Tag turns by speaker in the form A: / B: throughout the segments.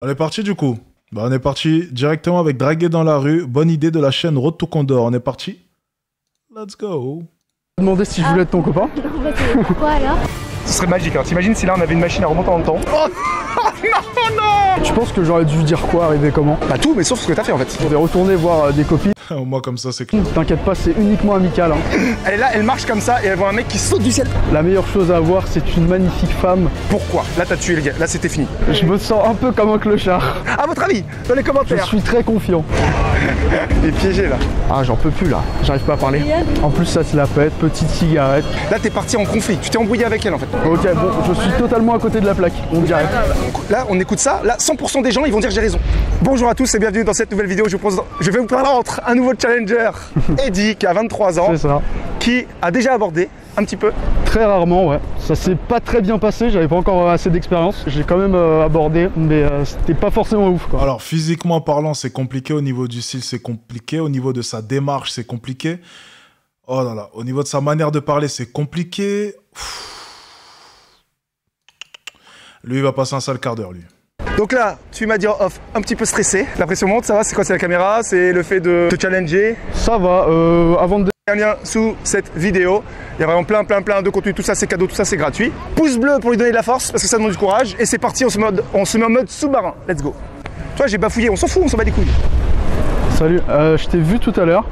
A: On est parti du coup. Bah, on est parti directement avec Draguer dans la rue. Bonne idée de la chaîne Road to Condor. On est parti. Let's go.
B: Demander si je voulais être ton copain.
C: Pourquoi alors?
D: Ce serait magique, hein. T'imagines si là on avait une machine à remonter dans le temps. Oh non.
B: Tu penses que j'aurais dû dire quoi, arriver comment?
D: Bah tout, mais sauf ce que t'as fait en fait.
B: Je vais retourner voir des copines.
A: Moi, comme ça, c'est clair.
B: T'inquiète pas, c'est uniquement amical. Hein.
D: Elle est là, elle marche comme ça et elle voit un mec qui saute du ciel.
B: La meilleure chose à voir, c'est une magnifique femme.
D: Pourquoi? Là t'as tué le gars, là c'était fini.
B: Je me sens un peu comme un clochard.
D: À votre avis, dans les
B: Je
D: commentaires.
B: suis très confiant.
D: Il est piégé là.
B: Ah, j'en peux plus là. J'arrive pas à parler. En plus, ça se la pète. Petite cigarette.
D: Là t'es parti en conflit, tu t'es embrouillé avec elle en fait.
B: Ok, bon, je suis totalement à côté de la plaque. On dirait.
D: Là on écoute ça, là 100% des gens ils vont dire j'ai raison. Bonjour à tous et bienvenue dans cette nouvelle vidéo. Je vais vous présenter un nouveau challenger, Eddie qui a 23 ans,
B: C'est ça.
D: qui a déjà abordé un petit peu.
B: Très rarement, ouais. Ça s'est pas très bien passé. J'avais pas encore assez d'expérience. J'ai quand même abordé, mais c'était pas forcément ouf, quoi.
A: Alors, physiquement parlant, c'est compliqué. Au niveau du style, c'est compliqué. Au niveau de sa démarche, c'est compliqué. Oh là là. Au niveau de sa manière de parler, c'est compliqué. Lui, il va passer un sale quart d'heure, lui.
D: Donc là, tu m'as dit en off, un petit peu stressé. La pression monte, ça va? C'est quoi? C'est la caméra? C'est le fait de te challenger?
B: Ça va. Avant de...
D: Un lien sous cette vidéo. Il y a vraiment plein de contenu. Tout ça, c'est cadeau, tout ça, c'est gratuit. Pouce bleu pour lui donner de la force parce que ça demande du courage. Et c'est parti, on se met en mode sous-marin. Let's go. Toi, j'ai bafouillé. On s'en fout, on s'en bat les couilles.
B: Salut. Je t'ai vu tout à l'heure.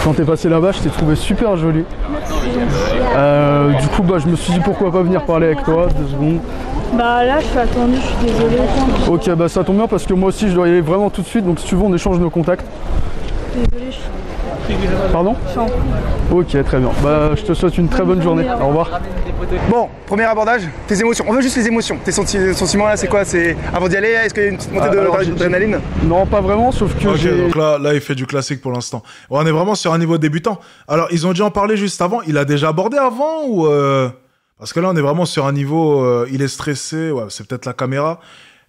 B: Quand t'es passé là-bas, je t'ai trouvé super joli. Du coup, bah, je me suis dit pourquoi pas venir parler avec toi 2 secondes.
C: Bah là je suis attendue, je suis désolée.
B: Ok, bah ça tombe bien parce que moi aussi je dois y aller vraiment tout de suite. Donc si tu veux, on échange nos contacts.
C: Désolée, je suis
B: Pardon?
C: en
B: Ok, très bien. Bah, je te souhaite une très bonne journée. Au revoir.
D: Bon, premier abordage, tes émotions. On veut juste les émotions. Tes sentiments là, c'est quoi? C'est avant d'y aller, est-ce qu'il y a une petite montée d'adrénaline?
B: Non, pas vraiment, sauf que
A: Ok,
B: j'ai...
A: donc là, il fait du classique pour l'instant. On est vraiment sur un niveau débutant. Alors, ils ont dû en parler juste avant. Il a déjà abordé avant ou... Parce que là, on est vraiment sur un niveau... il est stressé. Ouais, c'est peut-être la caméra.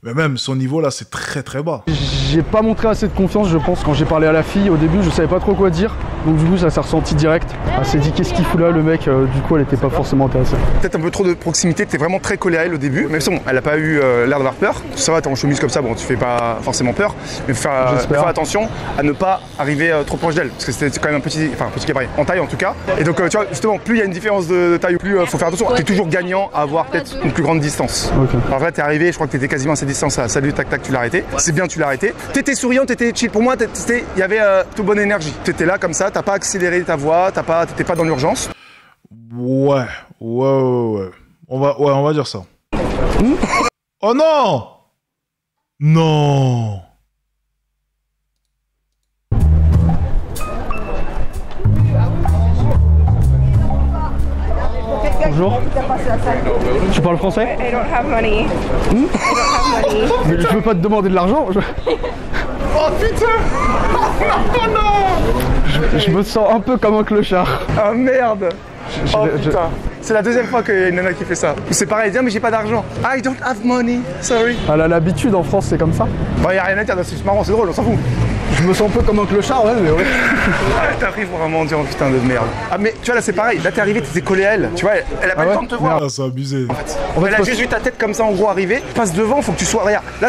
A: Mais même, son niveau, là, c'est très, très bas.
B: J'ai pas montré assez de confiance, je pense, quand j'ai parlé à la fille. Au début, je savais pas trop quoi dire. Donc du coup, ça s'est ressenti direct. Elle s'est dit, qu'est-ce qu'il fout là, le mec? Du coup, elle était pas forcément intéressée.
D: Peut-être un peu trop de proximité, t'es vraiment très collé à elle au début. Même si bon, elle a pas eu l'air d'avoir peur. Ça va, t'es en chemise comme ça, bon, tu fais pas forcément peur. Mais faut faire attention à ne pas arriver trop proche d'elle. Parce que c'était quand même un petit gabarit, en taille en tout cas. Et donc, tu vois, justement, plus il y a une différence de taille, plus faut faire attention. T'es toujours gagnant à avoir peut-être une plus grande distance.
B: Ok.
D: Alors là, t'es arrivé, je crois que t'étais quasiment à cette distance là. Salut, tac, tac, tu l'as arrêté. C'est bien, tu l'as arrêté. T'étais souriant, t'étais chill. Pour moi, il y avait toute bonne énergie. T'étais là comme ça, t'as pas accéléré ta voix, t'étais pas dans l'urgence.
A: Ouais. On va dire ça. Oh non! Non!
B: Bonjour. Tu parles français?
E: I don't have money. I don't have money.
B: Mais je peux pas te demander de l'argent.
D: Oh putain! Oh non!
B: Je me sens un peu comme un clochard.
D: Ah merde! Oh putain! C'est la deuxième fois qu'il y a une nana qui fait ça. C'est pareil, elle dit ah, mais j'ai pas d'argent. I don't have money, sorry.
B: Elle a l'habitude en France, c'est comme ça.
D: Bon, y a rien à dire, c'est marrant, c'est drôle, on s'en fout.
B: Je me sens un peu comme un clochard, ouais, mais ouais.
D: Ah, t'arrives vraiment en disant putain de merde. Ah, mais tu vois, là c'est pareil, là t'es arrivé, t'étais collé à elle. Tu vois, elle a pas
B: Ah
D: le
B: ouais?
D: temps de te voir.
A: Ah, c'est abusé.
D: Elle a juste vu ta tête comme ça en gros arriver. Passe devant, faut que tu sois. Regarde, là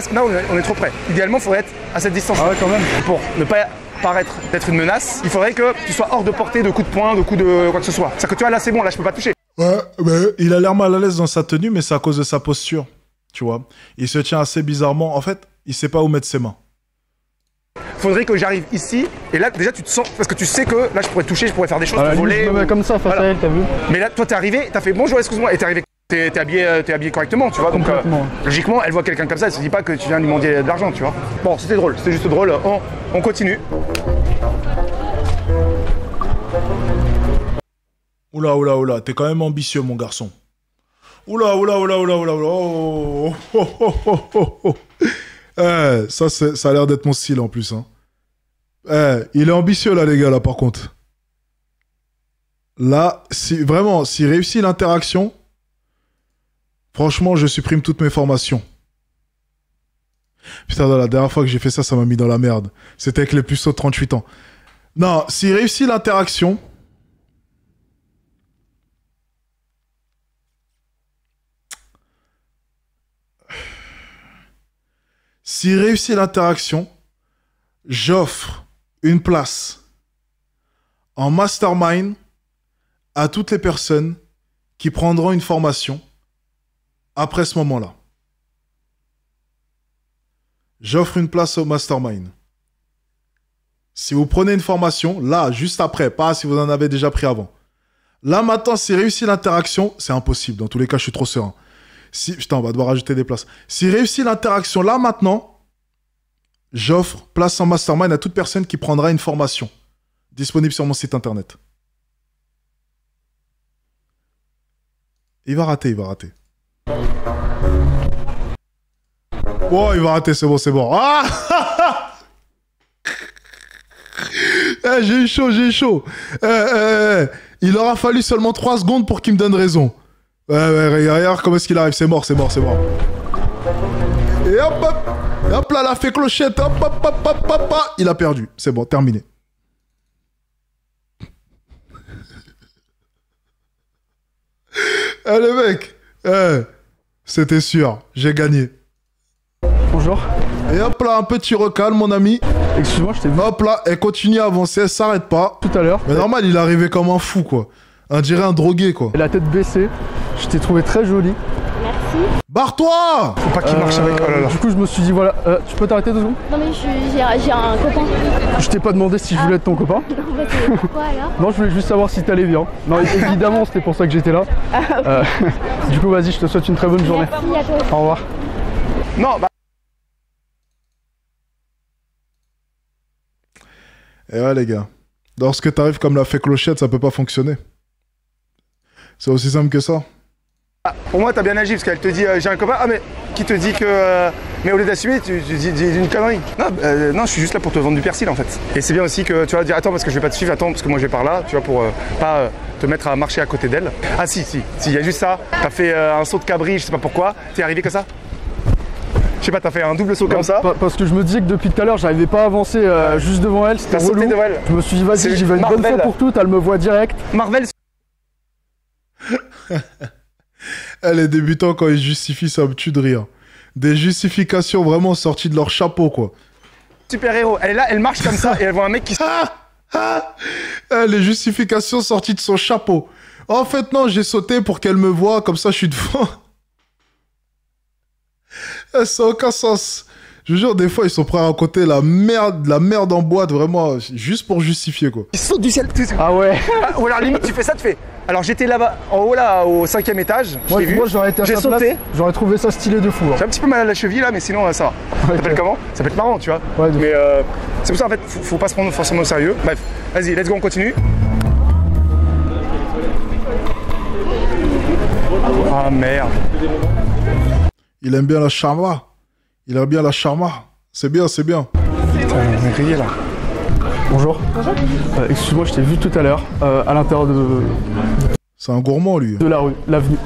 D: on est trop près. Idéalement, il faudrait être à cette distance.
B: Ah ouais, quand même.
D: Pour ne pas paraître d'être une menace, il faudrait que tu sois hors de portée de coups de poing, de coups de quoi que ce soit. C'est que tu vois, là c'est bon, là je peux pas toucher.
A: Ouais, mais il a l'air mal à l'aise dans sa tenue, mais c'est à cause de sa posture. Tu vois. Il se tient assez bizarrement. En fait, il sait pas où mettre ses mains.
D: Faudrait que j'arrive ici, et là déjà tu te sens, parce que tu sais que là je pourrais toucher, je pourrais faire des choses,
B: À la
D: te
B: limite,
D: voler.
B: je me mets comme ça face à elle, t'as vu?
D: Mais là toi t'es arrivé, t'as fait bonjour, excuse-moi, et t'es arrivé, t'es habillé correctement, tu vois, donc
B: Complètement.
D: logiquement elle voit quelqu'un comme ça, elle se dit pas que tu viens lui demander de l'argent, tu vois. Bon, c'était drôle, c'était juste drôle, on continue.
A: Oula, t'es quand même ambitieux, mon garçon. Oula. Oh. Ça a l'air d'être mon style en plus. Hein. Il est ambitieux là, les gars, là, par contre. Là, s'il réussit l'interaction, franchement, je supprime toutes mes formations. Putain, la dernière fois que j'ai fait ça, ça m'a mis dans la merde. C'était avec les puceaux de 38 ans. Non, s'il réussit l'interaction... S'il réussit l'interaction, j'offre une place en mastermind à toutes les personnes qui prendront une formation après ce moment-là. J'offre une place au mastermind. Si vous prenez une formation, là, juste après, pas si vous en avez déjà pris avant. Là, maintenant, si réussit l'interaction, c'est impossible. Dans tous les cas, je suis trop serein. Putain, on va devoir rajouter des places. Si réussit l'interaction, là, maintenant, j'offre place en mastermind à toute personne qui prendra une formation. Disponible sur mon site internet. Il va rater, il va rater. Oh, il va rater, c'est bon, c'est bon. Ah eh, j'ai eu chaud, j'ai eu chaud. Il aura fallu seulement 3 secondes pour qu'il me donne raison. Regarde comment est-ce qu'il arrive, c'est mort, c'est mort, c'est mort. Et hop, hop, hop là, la fait clochette, hop, hop, hop, hop, hop, hop. Il a perdu, c'est bon, terminé. Eh les mecs, c'était sûr, j'ai gagné.
B: Bonjour.
A: Et hop là, un petit recalme, mon ami.
B: Excuse-moi, je t'ai vu.
A: Hop là, elle continue à avancer, elle s'arrête pas.
B: Tout à l'heure.
A: Mais normal, il est arrivé comme un fou, quoi. On dirait un drogué, quoi.
B: Et la tête baissée. Je t'ai trouvé très jolie.
C: Merci.
A: Barre-toi!
D: Faut pas qu'il marche avec. Oh là là.
B: Du coup, je me suis dit, voilà, tu peux t'arrêter 2 secondes?
C: Non mais j'ai un copain.
B: Je t'ai pas demandé si je voulais être ton copain.
C: Non bah c'est pourquoi alors?
B: Non, je voulais juste savoir si t'allais bien. Non, évidemment, c'était pour ça que j'étais là. Du coup, vas-y, je te souhaite une très bonne journée.
C: Merci à toi.
B: Au revoir.
D: Non, bah.
A: Et ouais, les gars. Lorsque t'arrives comme la fée clochette, ça peut pas fonctionner. C'est aussi simple que ça.
D: Pour moi, t'as bien agi parce qu'elle te dit j'ai un copain. Ah, mais qui te dit que. Mais au lieu d'assumer, tu dis une connerie. Non, non, je suis juste là pour te vendre du persil en fait. Et c'est bien aussi que tu vas dire attends, parce que je vais pas te suivre, attends, parce que moi je vais par là, tu vois, pour pas te mettre à marcher à côté d'elle. Ah, si, il y a juste ça. T'as fait un saut de cabri, je sais pas pourquoi. T'es arrivé que ça? Je sais pas, t'as fait un double saut comme ça.
B: Parce que je me disais que depuis tout à l'heure, j'arrivais pas à avancer juste devant elle, c'était
D: T'as sauté
B: relou.
D: devant elle.
B: Je me suis dit, vas-y, j'y vais une bonne fois pour toutes, elle me voit direct.
D: Marvel.
A: Les débutants, quand ils justifient, ça me tue de rire. Des justifications vraiment sorties de leur chapeau, quoi.
D: Super héros. Elle est là, elle marche comme ça et elle voit un mec qui.
A: Les justifications sorties de son chapeau. En fait, non, j'ai sauté pour qu'elle me voie, comme ça je suis devant. Ça n'a aucun sens. Je vous jure, des fois, ils sont prêts à raconter la merde en boîte, vraiment, juste pour justifier, quoi.
D: Il saute du ciel.
B: Ah ouais.
D: Ou alors limite, tu fais ça, tu fais. Alors j'étais là-bas, en haut là, au 5e étage.
B: Moi, j'aurais été à
D: J'ai
B: sa place,
D: sauté.
B: j'aurais trouvé ça stylé de fou.
D: J'ai un petit peu mal à la cheville là, mais sinon ça va. Ça s'appelle comment? Ça peut être marrant, tu vois.
B: Ouais,
D: mais c'est pour ça en fait, faut pas se prendre forcément au sérieux. Bref, vas-y, let's go, on continue. Ah merde.
A: Il aime bien la charma. Il aime bien la charma. C'est bien, c'est bien.
D: Putain, on est grillé là.
B: Bonjour. Bonjour. Excuse-moi, je t'ai vu tout à l'heure à l'intérieur
A: C'est un gourmand, lui.
B: de la rue, l'avenue.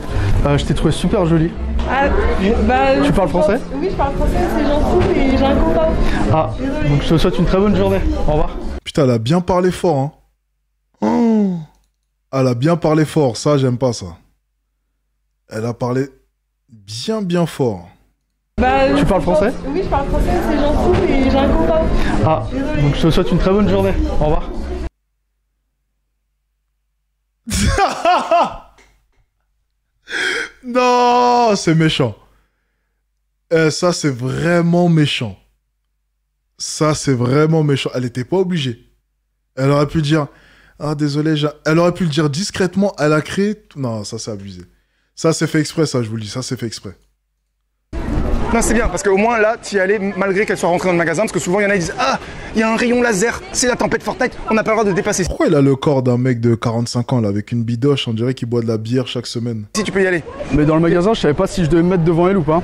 B: Je t'ai trouvé super jolie.
E: Ah, bah,
B: Tu parles français?
E: Oui, je parle français, c'est gentil, mais j'ai un copain.
B: Ah, donc je te souhaite une très bonne journée. Au revoir.
A: Putain, elle a bien parlé fort, hein. Oh. Elle a bien parlé fort, ça, j'aime pas ça. Elle a parlé bien fort.
E: Bah,
B: Tu parles français?
E: Oui, je parle français, c'est gentil, mais j'ai un copain.
B: Ah, donc je te souhaite une très bonne journée. Au revoir.
A: Non, c'est méchant. Ça, c'est vraiment méchant. Ça, c'est vraiment méchant. Elle était pas obligée. Elle aurait pu dire... Ah, désolé, elle aurait pu le dire discrètement. Elle a créé... Non, ça, c'est abusé. Ça, c'est fait exprès, ça, je vous le dis. Ça, c'est fait exprès.
D: Non, c'est bien, parce qu'au moins là, tu y allais malgré qu'elle soit rentrée dans le magasin, parce que souvent il y en a qui disent ah, il y a un rayon laser, c'est la tempête Fortnite, on n'a pas le droit de dépasser.
A: Pourquoi il a le corps d'un mec de 45 ans, là, avec une bidoche? On dirait qu'il boit de la bière chaque semaine.
D: Si tu peux y aller.
B: Mais dans le magasin, je savais pas si je devais me mettre devant elle ou pas.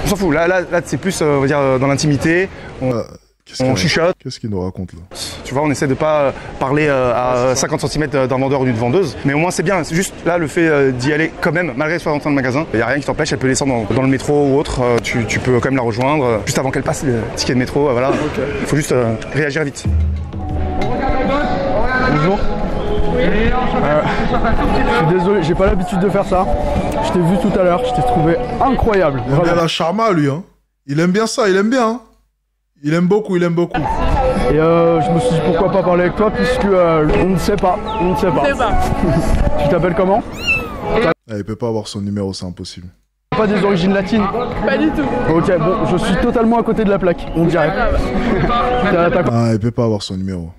D: On s'en fout, là c'est plus, on va dire, dans l'intimité, on chuchote.
A: Qu'est-ce qu'il nous raconte, là?
D: Tu vois, on essaie de pas parler à 50 cm d'un vendeur ou d'une vendeuse, mais au moins c'est bien, c'est juste là le fait d'y aller quand même, malgré qu'elle soit rentrée dans le magasin, il n'y a rien qui t'empêche, elle peut descendre dans le métro ou autre, tu peux quand même la rejoindre, juste avant qu'elle passe le ticket de métro, voilà. Il faut juste réagir vite.
B: Bonjour. Je suis désolé, j'ai pas l'habitude de faire ça. Je t'ai vu tout à l'heure, je t'ai trouvé incroyable.
A: Il aime bien la charma, lui, hein. Il aime bien ça, il aime bien. Hein. Il aime beaucoup, il aime beaucoup.
B: Et je me suis dit pourquoi pas parler avec toi puisque on ne sait pas. On ne sait pas. Tu t'appelles comment?
A: Il peut pas avoir son numéro, c'est impossible.
B: Pas des origines latines?
E: Pas du tout.
B: Ok, bon, je suis totalement à côté de la plaque, on dirait.
A: Ah, il peut pas avoir son numéro.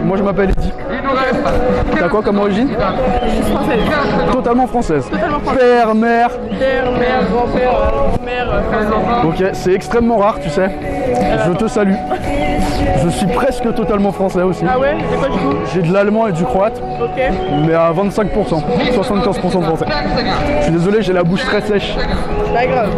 B: Moi je m'appelle Eddy. T'as quoi comme origine?
E: Je suis française.
B: Totalement française.
E: Totalement française.
B: Père, mère.
E: Père, mère, grand-père, grand-mère, français.
B: Ok, c'est extrêmement rare, tu sais. Je te salue. Je suis presque totalement français aussi.
E: Ah ouais? C'est quoi du coup?
B: J'ai de l'allemand et du croate,
E: Ok.
B: mais à 25%, 75% de français. Je suis désolé, j'ai la bouche très sèche.
E: Pas grave.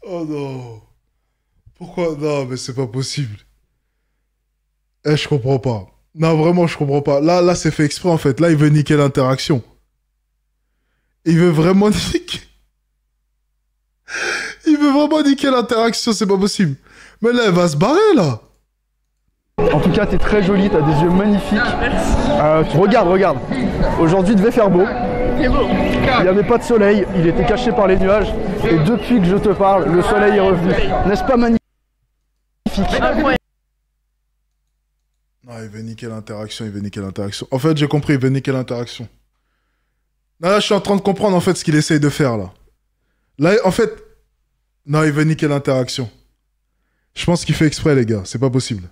A: Oh non. Pourquoi? Non, mais c'est pas possible. Eh, je comprends pas. Non, vraiment, je comprends pas. Là, c'est fait exprès, en fait. Là, il veut niquer l'interaction. Il veut vraiment niquer... Il veut vraiment niquer l'interaction, c'est pas possible. Mais là, elle va se barrer, là.
B: En tout cas, t'es très jolie, t'as des yeux magnifiques. Regarde. Aujourd'hui, il devait faire beau.
E: C'est beau.
B: Il n'y avait pas de soleil, il était caché par les nuages. Et depuis que je te parle, le soleil est revenu. N'est-ce pas magnifique?
E: Incroyable.
A: Non, il veut niquer l'interaction, il veut niquer l'interaction. En fait, j'ai compris, il veut niquer l'interaction. Là, je suis en train de comprendre, en fait, ce qu'il essaye de faire, là. Là, en fait... Non, il veut niquer l'interaction. Je pense qu'il fait exprès, les gars. C'est pas possible.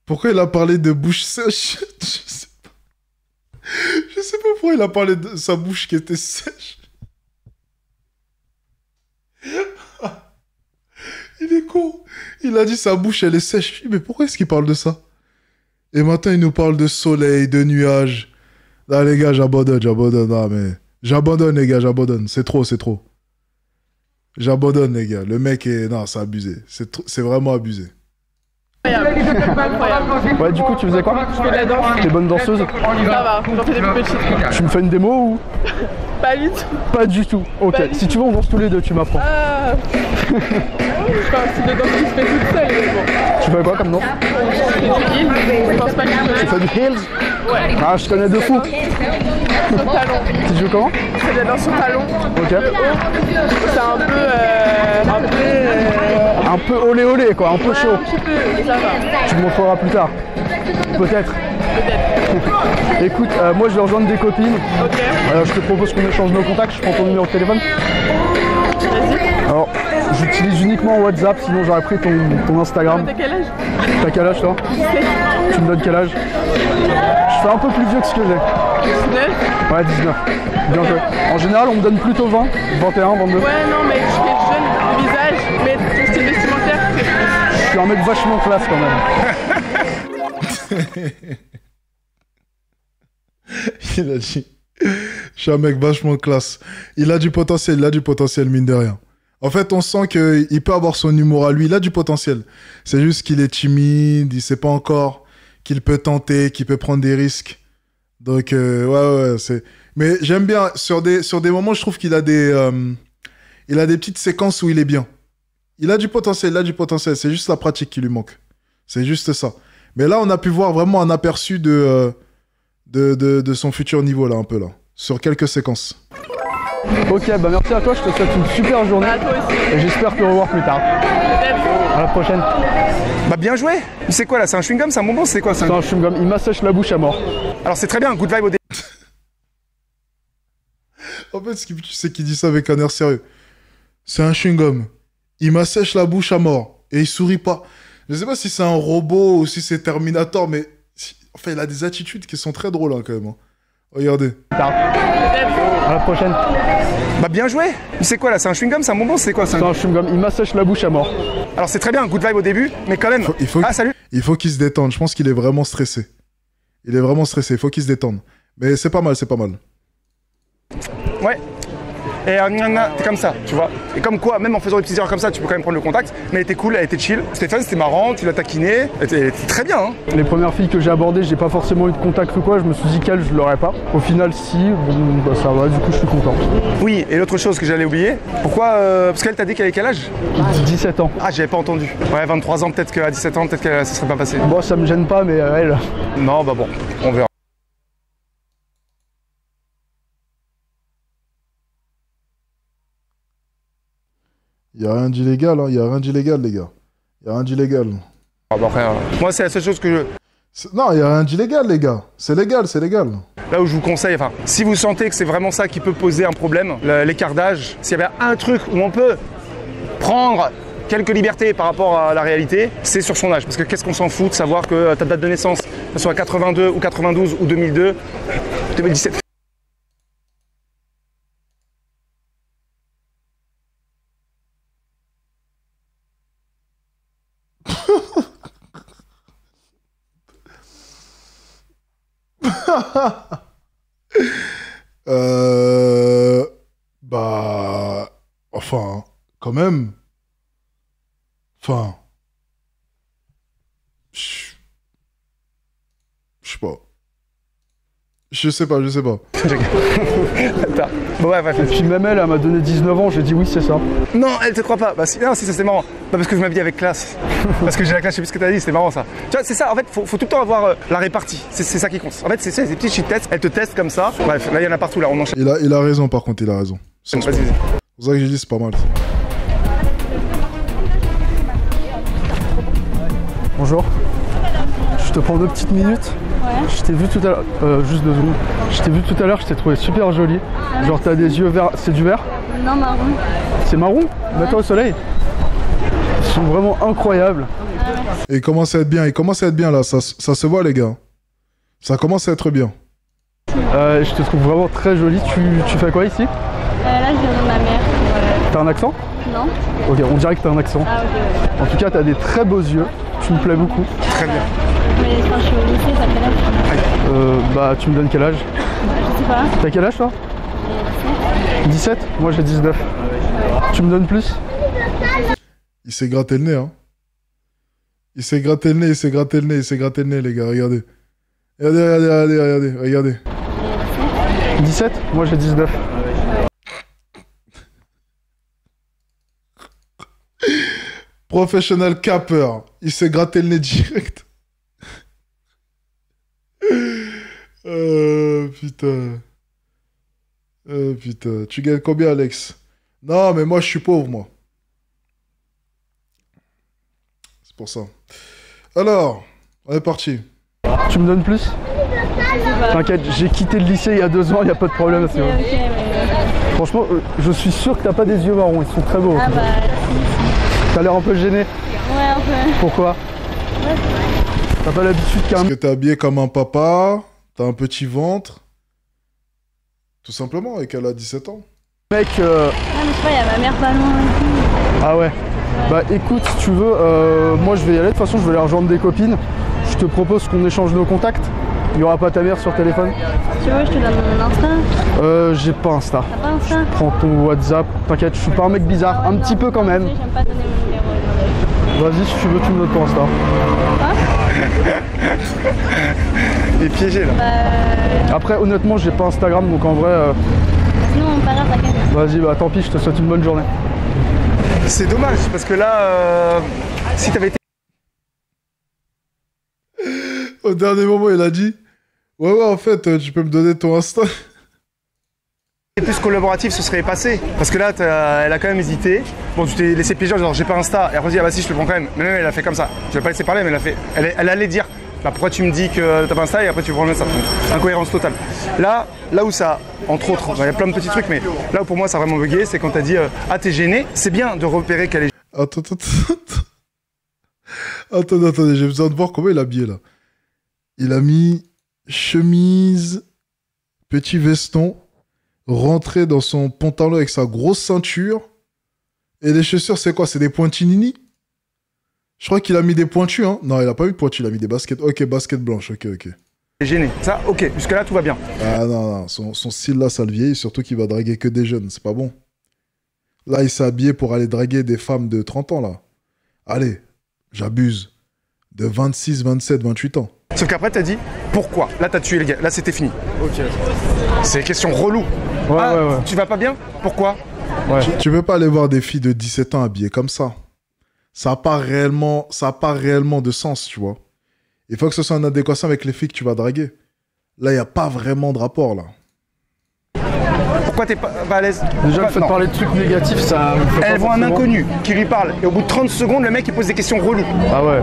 A: Pourquoi il a parlé de bouche sèche? Je sais pas. Je sais pas pourquoi il a parlé de sa bouche qui était sèche. Il est con. Il a dit sa bouche, elle est sèche. Je dis, mais pourquoi est-ce qu'il parle de ça? Et maintenant, il nous parle de soleil, de nuages. Là, les gars, j'abandonne. Non, mais... J'abandonne, les gars, j'abandonne. C'est trop. J'abandonne, les gars. Le mec est... Non, c'est abusé. C'est vraiment abusé.
E: Incroyable.
B: Ouais, du coup, tu faisais quoi?
E: Je fais de la danse.
B: T'es bonne danseuse?
E: Ça va, j'en fais des petites.
B: Tu me fais une démo ou?
E: Pas du tout.
B: Pas du tout. Ok,
E: Pas du
B: si tu veux, on danse tous les deux, tu m'apprends.
E: Ah. Je fais un style de danse qui se fait toute seule, mais bon.
B: Tu fais quoi comme danse?
E: Je fais du heels. Je pense pas que
B: Tu fais du heels?
E: Ouais.
B: Ah, je connais deux fous.
E: Sur talon.
B: Tu joues comment?
E: Je fais de la danse sur talon.
B: Ok.
E: Le haut, c'est
B: Un peu olé olé quoi, un peu chaud.
E: un petit peu, ça va.
B: Tu me montreras plus tard. Peut-être. Écoute, moi je vais rejoindre des copines.
E: Ok.
B: Je te propose qu'on échange nos contacts, je prends ton numéro de téléphone.
E: Vas-y.
B: Alors, j'utilise uniquement WhatsApp, sinon j'aurais pris ton Instagram.
E: T'as quel âge?
B: T'as quel âge toi?
E: 17.
B: Tu me donnes quel âge? Je fais un peu plus vieux que ce que j'ai.
E: 19.
B: Ouais, 19. Bien joué. En général, on me donne plutôt 20, 21, 22.
E: Ouais, non, mais je fais jeune de visage, mais ton style vestimentaire, c'est plus.
B: Je suis un mec vachement classe quand même.
A: Il a dit... Je suis un mec vachement classe. Il a du potentiel, mine de rien. En fait, on sent qu'il peut avoir son humour à lui. Il a du potentiel. C'est juste qu'il est timide, il sait pas encore qu'il peut tenter, qu'il peut prendre des risques. Donc, ouais, c'est... Mais j'aime bien, sur des moments, je trouve qu'il a des petites séquences où il est bien. Il a du potentiel, C'est juste la pratique qui lui manque. C'est juste ça. Mais là, on a pu voir vraiment un aperçu de son futur niveau, là, un peu, là. Sur quelques séquences.
B: Ok, bah merci à toi, je te souhaite une super journée.
E: À toi aussi.
B: Et j'espère te revoir plus tard.
E: Peut-être.
B: À la prochaine.
D: Bah bien joué. C'est quoi là? C'est un chewing-gum? C'est un bonbon? C'est quoi ça?
B: C'est un chewing-gum, il m'assèche la bouche à mort.
D: Alors c'est très bien, good vibe au début.
A: En fait, tu sais qu'il dit ça avec un air sérieux. C'est un chewing-gum. Il m'assèche la bouche à mort. Et il sourit pas. Je sais pas si c'est un robot ou si c'est Terminator, mais... Enfin, il a des attitudes qui sont très drôles, hein, quand même. Hein. Regardez.
B: À la prochaine.
D: Bah bien joué. C'est quoi là? C'est un chewing-gum? C'est un bonbon? C'est quoi ça?
B: C'est un chewing-gum, il m'assèche la bouche à mort.
D: Alors c'est très bien, good vibe au début, mais quand même... Ah salut.
A: Il faut qu'il se détende. Je pense qu'il est vraiment stressé. Il est vraiment stressé. Il faut qu'il se détende. Mais c'est pas mal,
D: Ouais. et t'es comme ça, tu vois. Et comme quoi, même en faisant des petites erreurs comme ça, tu peux quand même prendre le contact. Mais elle était cool, elle était chill. Stéphane, c'était marrant, tu l'as taquiné, elle était très bien. Hein.
B: Les premières filles que j'ai abordées, j'ai pas forcément eu de contact ou quoi, je me suis dit qu'elle, je l'aurais pas. Au final, si, bon, bah ça va, du coup, je suis content.
D: Oui, et l'autre chose que j'allais oublier, pourquoi parce qu'elle t'a dit qu'elle avait quel âge?
B: 17 ans.
D: Ah, j'avais pas entendu. Ouais, 23 ans, peut-être qu'à 17 ans, peut-être que ça serait pas passé.
B: Bon, ça me gêne pas, mais elle...
D: Non, bah bon, on verra.
A: Il n'y a rien d'illégal, hein. Il n'y a rien d'illégal, les gars. Il n'y a rien d'illégal.
D: Ah bah après, moi, c'est la seule chose que
A: Non, il n'y a rien d'illégal, les gars. C'est légal, c'est légal.
D: Là où je vous conseille, enfin, si vous sentez que c'est vraiment ça qui peut poser un problème, l'écart d'âge, s'il y avait un truc où on peut prendre quelques libertés par rapport à la réalité, c'est sur son âge. Parce que qu'est-ce qu'on s'en fout de savoir que ta date de naissance, que ce soit 82 ou 92 ou 2002, 2017.
A: Bah... Enfin, quand même. Enfin... Je sais pas. Je sais pas.
D: Attends. Bon, ouais.
B: Et puis même elle m'a donné 19 ans, j'ai dit oui, c'est ça.
D: Non, elle te croit pas. Bah, non, si, ça c'est marrant. Pas parce que je m'habille avec classe. Parce que j'ai la classe, je sais plus ce que t'as dit, c'est marrant ça. Tu vois, c'est ça, en fait, faut tout le temps avoir la répartie. C'est ça qui compte. En fait, c'est des petits cheat tests, elle te teste comme ça. Bref, là, il y en a partout, là, on enchaîne.
A: Il a raison, par contre, il a raison. C'est
D: Vas-y.
A: pour ça que j'ai dit, c'est pas mal.
B: Bonjour. Je te prends 2 petites minutes.
C: Ouais.
B: Je t'ai vu tout à l'heure, juste 2 secondes. Je t'ai vu tout à l'heure, je t'ai trouvé super jolie. Genre t'as des yeux verts, c'est du vert?
C: Non, marron.
B: C'est marron? Mets-toi au soleil. Ils sont vraiment incroyables.
A: Et il commence à être bien, là. Ça se voit, les gars. Ça commence à être bien.
B: Je te trouve vraiment très jolie. Tu fais quoi ici?
C: Là, je viens de ma mère.
B: T'as un accent?
C: Non.
B: Ok, on dirait que t'as un accent.
C: Ah, ok.
B: En tout cas, t'as des très beaux yeux. Tu me plais beaucoup.
D: Très bien.
C: Mais quand je suis au lycée, ça fait l'âge.
B: Bah, tu me donnes quel âge?
C: Je sais pas.
B: T'as quel âge toi? 17? Moi j'ai 19. Tu me donnes plus?
A: Il s'est gratté le nez, hein. Il s'est gratté le nez, les gars. Regardez. Regardez.
B: 17? Moi j'ai 19.
A: Professionnel capper. Il s'est gratté le nez direct. Putain. Putain. Tu gagnes combien, Alex? Non, mais moi, je suis pauvre, moi. C'est pour ça. Alors, on est parti.
B: Tu me donnes plus? T'inquiète, j'ai quitté le lycée il y a 2 ans, il n'y a pas de problème.
C: Ok, mais...
B: Franchement, je suis sûr que t'as pas des yeux marrons, ils sont très beaux.
C: Ah bah,
B: T'as l'air un peu gêné.
C: ouais, un peu.
B: Pourquoi? T'as pas l'habitude qu'un...
A: Parce que t'es habillé comme un papa, t'as un petit ventre. Tout simplement, et qu'elle a 17 ans.
B: mec...
C: Ah, mais je sais pas, il y a ma mère pas loin et tout.
B: Ah ouais. Bah écoute, si tu veux, moi je vais y aller, de toute façon je vais aller rejoindre des copines. Je te propose qu'on échange nos contacts. Il n'y aura pas ta mère sur téléphone?
C: Si tu veux, je te donne mon Insta.
B: J'ai pas Insta.
C: T'as pas Insta?
B: Prends ton WhatsApp, t'inquiète, je suis pas un mec bizarre, un petit peu quand même.
C: J'aime pas donner mon numéro.
B: Vas-y, si tu veux, tu me notes ton Insta.
D: Il est piégé là.
B: Après, honnêtement, j'ai pas Instagram, donc en vrai...
C: Sinon, pas grave, t'inquiète.
B: Vas-y, bah tant pis, je te souhaite une bonne journée.
D: C'est dommage parce que là, si t'avais été
A: Au dernier moment, il a dit ouais, en fait, tu peux me donner ton Insta.
D: plus collaboratif, ce serait passé. Parce que là, elle a quand même hésité. Bon, tu t'es laissé piéger, genre j'ai pas Insta. Et après, tu dis, ah bah si, je le prends quand même. Mais même, elle a fait comme ça. Je vais pas laisser parler, mais elle a fait. Elle allait dire, bah pourquoi tu me dis que t'as pas Insta et après tu prends le ça. Incohérence totale. Là où ça, entre autres, il y a plein de petits trucs, mais là où pour moi ça a vraiment bugué, c'est quand t'as dit, ah t'es gêné. C'est bien de repérer qu'elle est.
A: Attendez, j'ai besoin de voir comment il est habillé là. Il a mis chemise, petit veston, rentré dans son pantalon avec sa grosse ceinture. Et les chaussures, c'est quoi? C'est des pointinini? Je crois qu'il a mis des pointus, hein? Non, il a pas mis de pointus, il a mis des baskets. Ok, baskets blanches, ok.
D: gêné. Ça, ok, jusque-là, tout va bien.
A: Ah non, son style là, ça le vieillit, surtout qu'il va draguer que des jeunes, c'est pas bon. Là, il s'est habillé pour aller draguer des femmes de 30 ans, là. Allez, j'abuse. De 26, 27, 28 ans.
D: Sauf qu'après, t'as dit, pourquoi? Là, t'as tué le gars. Là, c'était fini.
B: Ok.
D: C'est une question relou.
B: Ouais.
D: Tu vas pas bien? Pourquoi?
B: Ouais.
A: Tu veux pas aller voir des filles de 17 ans habillées comme ça. Ça n'a pas réellement de sens, tu vois. Il faut que ce soit en adéquation avec les filles que tu vas draguer. Là, il n'y a pas vraiment de rapport, là.
D: Pourquoi t'es pas à l'aise?
B: Déjà, le fait de parler de trucs négatifs, ça...
D: Elle voit un inconnu qui lui parle, et au bout de 30 secondes, le mec, il pose des questions reloues.
B: Ah ouais.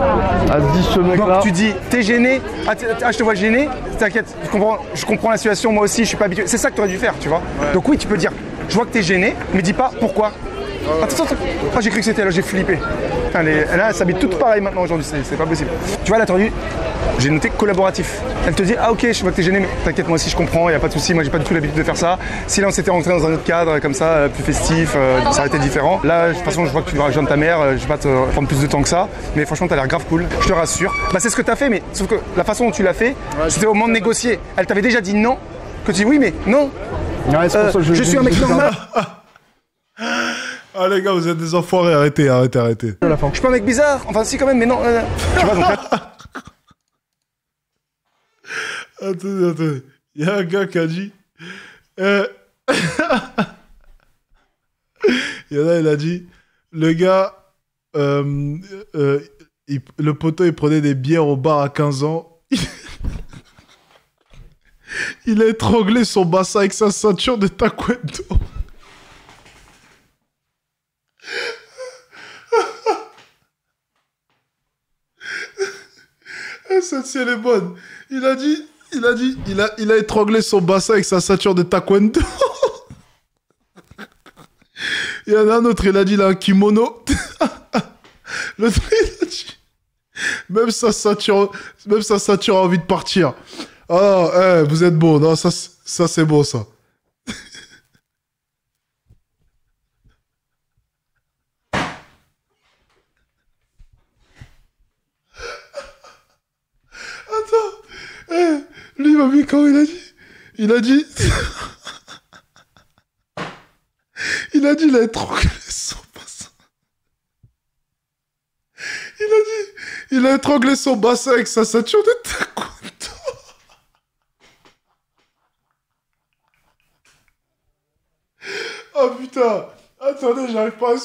B: Elle se dit, ce mec-là...
D: Donc tu dis, t'es gêné, je te vois gêné, t'inquiète, je comprends la situation, moi aussi, je suis pas habitué. C'est ça que tu aurais dû faire, tu vois. Ouais. Donc oui, tu peux dire, je vois que t'es gêné, mais dis pas pourquoi. Attends. Oh, j'ai cru que c'était là, j'ai flippé. Enfin, là, elles s'habillent toutes pareilles maintenant aujourd'hui, c'est pas possible. Tu vois, là, t'as dit, j'ai noté collaboratif. Elle te dit, ah ok, je vois que t'es gêné, mais t'inquiète, moi aussi je comprends, y a pas de souci, moi j'ai pas du tout l'habitude de faire ça. Si là on s'était rentré dans un autre cadre comme ça, plus festif, ça aurait été différent. Là, de toute façon, je vois que tu vas rejoindre ta mère, je vais pas te prendre plus de temps que ça, mais franchement, t'as l'air grave cool, je te rassure. Bah, c'est ce que t'as fait, mais sauf que la façon dont tu l'as fait, c'était au moment de négocier. Elle t'avait déjà dit non, que tu dis oui, mais non.
B: Ouais, c'est pour ça que
D: je suis un mec normal.
A: Ah les gars, vous êtes des enfoirés, arrêtez.
B: À la fin.
D: Je suis pas un mec bizarre, enfin si quand même, mais non. Tu vois, donc là...
A: Attendez. Il y a un gars qui a dit... Il y en a, il a dit... Le gars... le poteau, il prenait des bières au bar à 15 ans. Il a étranglé son bassin avec sa ceinture de taekwondo. Celle-ci, elle est bonne. Il a étranglé son bassin avec sa ceinture de taekwondo. Il y en a un autre, il a dit, il a un kimono. L'autre, il a dit, même sa ceinture a envie de partir. Ah, vous êtes beau. Non, ça c'est beau, ça. Lui, il m'a vu quand il a dit... Il a dit, il a étranglé son bassin. Il a étranglé son bassin avec sa ceinture de taekwondo. Oh putain. Attendez, j'arrive pas à...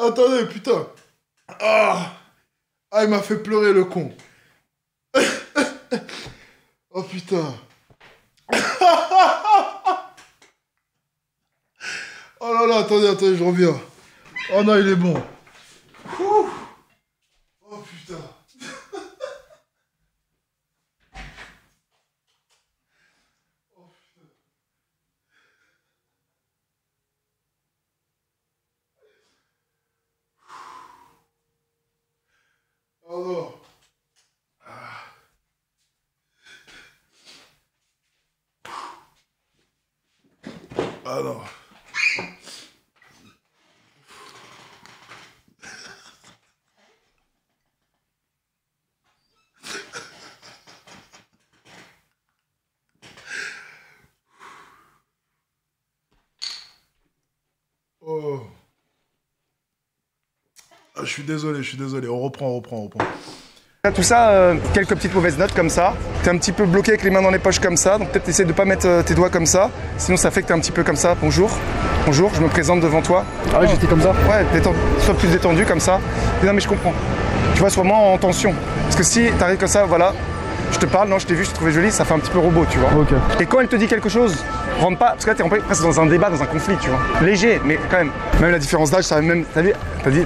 A: Attendez, putain. Ah, il m'a fait pleurer, le con. Oh, putain. Oh là là, attendez, je reviens. Oh non, il est bon. Ouh. Oh, putain. Oh non. Ah non. Oh. Ah, je suis désolé. On reprend.
D: Tout ça, quelques petites mauvaises notes comme ça. T'es un petit peu bloqué avec les mains dans les poches comme ça, donc peut-être essayer de pas mettre tes doigts comme ça. Sinon ça fait que t'es un petit peu comme ça. Bonjour, je me présente devant toi.
B: Ah ouais, j'étais comme ça?
D: Ouais, sois plus détendu comme ça. Et non mais je comprends. Tu vois, sois moins en tension. Parce que si t'arrives comme ça, voilà, je te parle, non, je t'ai vu, je t'ai trouvé jolie, ça fait un petit peu robot, tu vois.
B: Ok.
D: Et quand elle te dit quelque chose, rentre pas, parce que là t'es presque dans un débat, dans un conflit, tu vois. Léger, mais quand même. Même la différence d'âge, ça même. T'as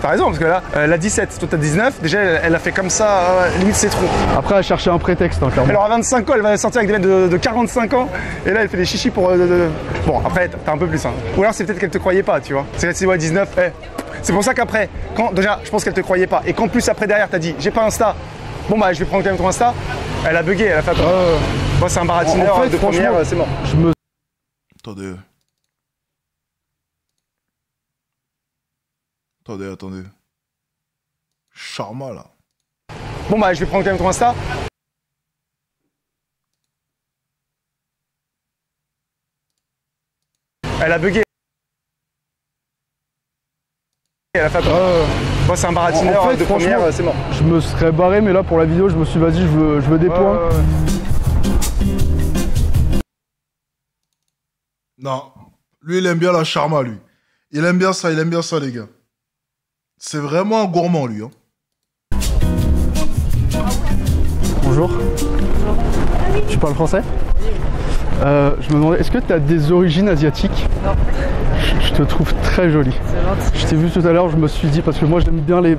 D: raison, parce que là, elle a 17, toi t'as 19, déjà elle a fait comme ça, limite c'est trop.
B: Après, elle cherchait un prétexte, hein, clairement.
D: Elle aura 25 ans, elle va sortir avec des mecs de 45 ans, et là elle fait des chichis pour. Bon, après, t'as un peu plus, hein. Ou alors c'est peut-être qu'elle te croyait pas, tu vois. C'est qu'elle s'est dit, ouais, 19, C'est pour ça qu'après, déjà, je pense qu'elle te croyait pas, et qu'en plus après derrière, t'as dit, j'ai pas Insta. Bon bah je vais prendre quand même ton Insta. Elle a bugué, elle a fait bon, c'est un baratineur
B: en fait,
D: de première, c'est mort.
A: Attendez. Attendez. Charma, là.
D: Bon, bah, je vais prendre quand même ton Insta. Elle a bugué. Elle a fait moi, c'est un baratineur
B: en fait,
D: de première, c'est mort.
B: Je me serais barré, mais là, pour la vidéo, je me suis dit, vas-y, je veux des points.
A: Non. Lui, il aime bien la charma, lui. Il aime bien ça, les gars. C'est vraiment un gourmand, lui. Hein.
B: Bonjour. Tu parles français? Je me demandais, est-ce que tu as des origines asiatiques?
F: Non.
B: Je te trouve très jolie.
F: C'est gentil.
B: Je t'ai vu tout à l'heure, je me suis dit, parce que moi j'aime bien les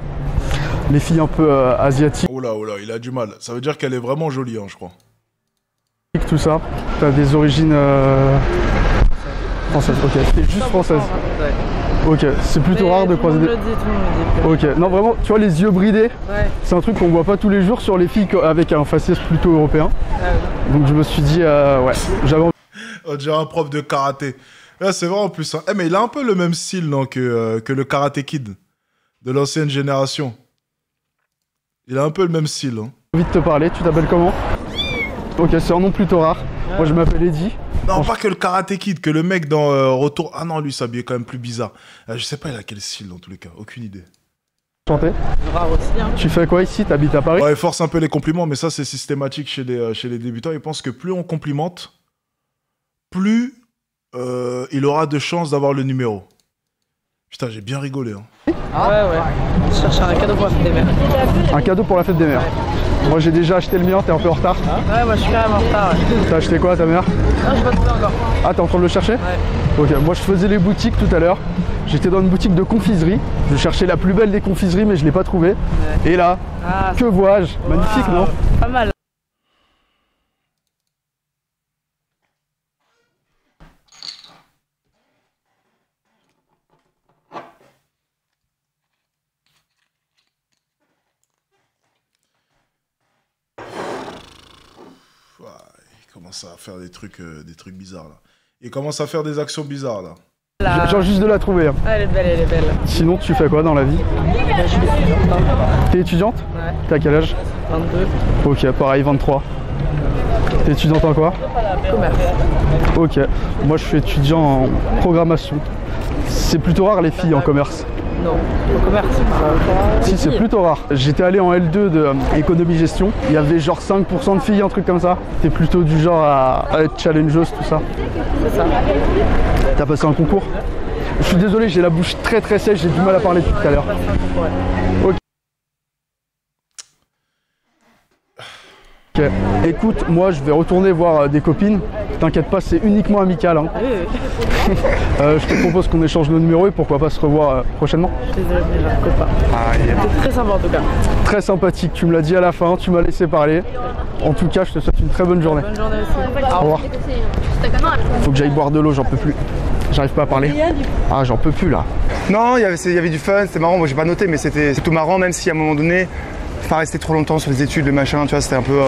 B: filles un peu asiatiques.
A: Oh là, il a du mal. Ça veut dire qu'elle est vraiment jolie, hein, je crois.
B: Tout ça. Tu as des origines françaises. Ok, t'es juste française. Ok, c'est plutôt rare de croiser des...
F: Tout le monde le dit.
B: Ok, non vraiment, tu vois les yeux bridés,
F: Ouais.
B: c'est un truc qu'on voit pas tous les jours sur les filles avec un faciès plutôt européen. Donc je me suis dit, ouais, j'avais envie...
A: On dirait un prof de karaté. Ouais, c'est vrai en plus. Hein. Eh, mais il a un peu le même style non, que le Karate Kid de l'ancienne génération. Il a un peu le même style. Hein.
B: de te parler, tu t'appelles comment? Ok, c'est un nom plutôt rare. Moi je m'appelle Eddie.
A: Non, pas que le Karate Kid, que le mec dans Retour... Ah non, lui, s'habillait quand même plus bizarre. Je sais pas, il a quel style dans tous les cas, aucune idée.
B: Enchanté.
F: Rare aussi, hein.
B: Tu fais quoi ici? T'habites à Paris?
A: Ouais, il force un peu les compliments, mais ça c'est systématique chez les débutants. Ils pensent que plus on complimente, plus il aura de chances d'avoir le numéro. Putain, j'ai bien rigolé. Hein.
F: Ouais. Je cherche un cadeau pour la fête des mères.
B: Un cadeau pour la fête des mères. Moi j'ai déjà acheté le mien, t'es un peu en retard.
F: Ouais, moi je suis carrément en retard. Ouais.
B: T'as acheté quoi à ta mère?
F: Non, j'ai pas trouvé encore.
B: Ah, t'es en train de le chercher?
F: Ouais.
B: Ok, moi je faisais les boutiques tout à l'heure. J'étais dans une boutique de confiserie. Je cherchais la plus belle des confiseries, mais je l'ai pas trouvée.
F: Ouais.
B: Et là, que vois-je? Magnifique, non?
F: Pas mal.
A: Ouais, il commence à faire des trucs bizarres là. Il commence à faire des actions bizarres là.
B: Genre juste de la trouver. Hein.
F: Elle est belle, elle est belle.
B: Sinon, tu fais quoi dans la vie?
F: Je suis étudiante.
B: T'es étudiante?
F: Ouais.
B: T'as quel âge?
F: 22.
B: Ok, pareil, 23. T'es étudiante en quoi?
F: Commerce.
B: Ok, moi je suis étudiant en programmation. C'est plutôt rare les filles en commerce.
F: Non, au commerce, c'est pas...
B: Si, c'est plutôt rare. J'étais allé en L2 de économie-gestion. Il y avait genre 5% de filles, un truc comme ça. T'es plutôt du genre à être challengeuse, tout ça.
F: C'est ça.
B: T'as passé un concours? Je suis désolé, j'ai la bouche très très sèche, j'ai du mal à parler depuis tout à l'heure. Ok. Ok. Écoute, moi je vais retourner voir des copines. T'inquiète pas, c'est uniquement amical. Hein.
F: Oui.
B: Je te propose qu'on échange nos numéros et pourquoi pas se revoir prochainement.
F: Désolé, mais j'ai un copain. C'était très sympa en tout cas.
B: Très sympathique, tu me l'as dit à la fin, tu m'as laissé parler. En tout cas, je te souhaite une très bonne journée.
F: Bonne journée aussi.
B: Au revoir. Faut que j'aille boire de l'eau, j'en peux plus. J'arrive pas à parler. Ah, j'en peux plus là.
D: Non, il y avait du fun, c'était marrant. Moi, j'ai pas noté, mais c'était tout marrant, même si à un moment donné, pas rester trop longtemps sur les études, le machin, tu vois, c'était un peu.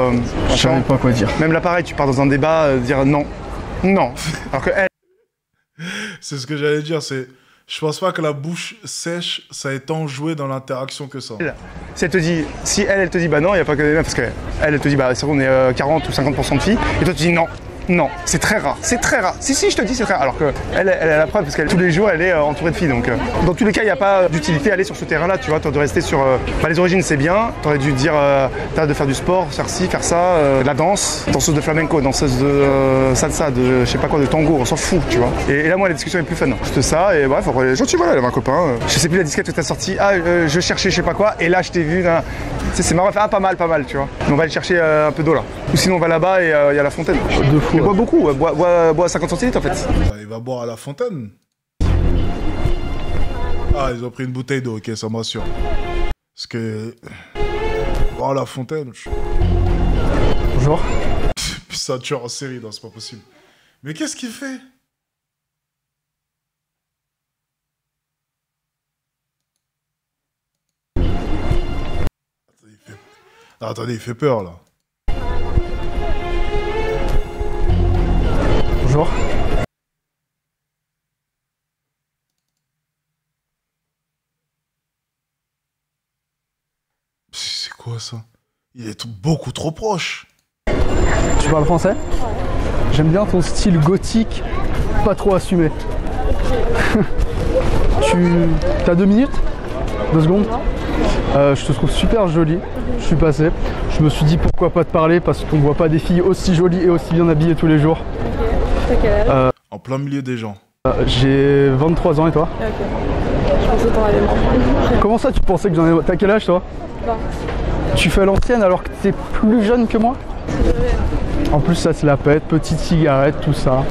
B: Je savais pas quoi dire.
D: Même là, pareil, tu pars dans un débat, dire non. Alors que elle.
A: C'est ce que j'allais dire, c'est... Je pense pas que la bouche sèche, ça ait tant joué dans l'interaction que ça.
D: Si elle te dit, elle te dit bah non, il n'y a pas que des meufs, parce qu'elle elle te dit bah c'est bon, on est 40 ou 50% de filles, et toi tu dis non. Non, c'est très rare, c'est très rare. Si, je te dis c'est très rare. Alors que elle a la preuve parce que tous les jours elle est entourée de filles. Donc dans tous les cas, il n'y a pas d'utilité à aller sur ce terrain-là. Tu vois, tu aurais dû rester sur les origines, c'est bien. Tu aurais dû dire t'as de faire du sport, faire ci, faire ça, de la danse, danseuse de flamenco, danseuse de salsa, de je sais pas quoi, de tango. On s'en fout, tu vois. Et là, moi, la discussion est plus fun. Juste ça et bref, après, gentil, voilà, elle avait un copain. Je sais plus la disquette que t'as sorti. Je cherchais je sais pas quoi. Et là, je t'ai vu. C'est marrant. Pas mal, tu vois. Mais on va aller chercher un peu d'eau là. Ou sinon, on va là-bas et il y a la fontaine.
B: De fou.
D: Bois beaucoup, bois 50 centilitres en fait.
A: Il va boire à la fontaine. Ah, ils ont pris une bouteille d'eau, ok, ça m'assure. Parce que... boire à la fontaine...
B: Bonjour.
A: Puis ça tueur en série, non, c'est pas possible. Mais qu'est-ce qu'il fait? Attendez, il fait peur là.
B: Bonjour.
A: quoi ça? Il est beaucoup trop proche.
B: Tu parles français? J'aime bien ton style gothique, pas trop assumé. T'as 2 minutes? 2 secondes? Je te trouve super jolie. Je suis passé. Je me suis dit pourquoi pas te parler parce qu'on voit pas des filles aussi jolies et aussi bien habillées tous les jours.
C: Ok. T'as quel âge?
A: En plein milieu des gens.
B: J'ai 23 ans et toi?
C: Ok. Je pensais que t'en avais moins.
B: Comment ça tu pensais que j'en ai... T'as quel âge toi?
C: 20.
B: Tu fais l'ancienne alors que t'es plus jeune que moi? En plus ça se la pète, petite cigarette, tout ça.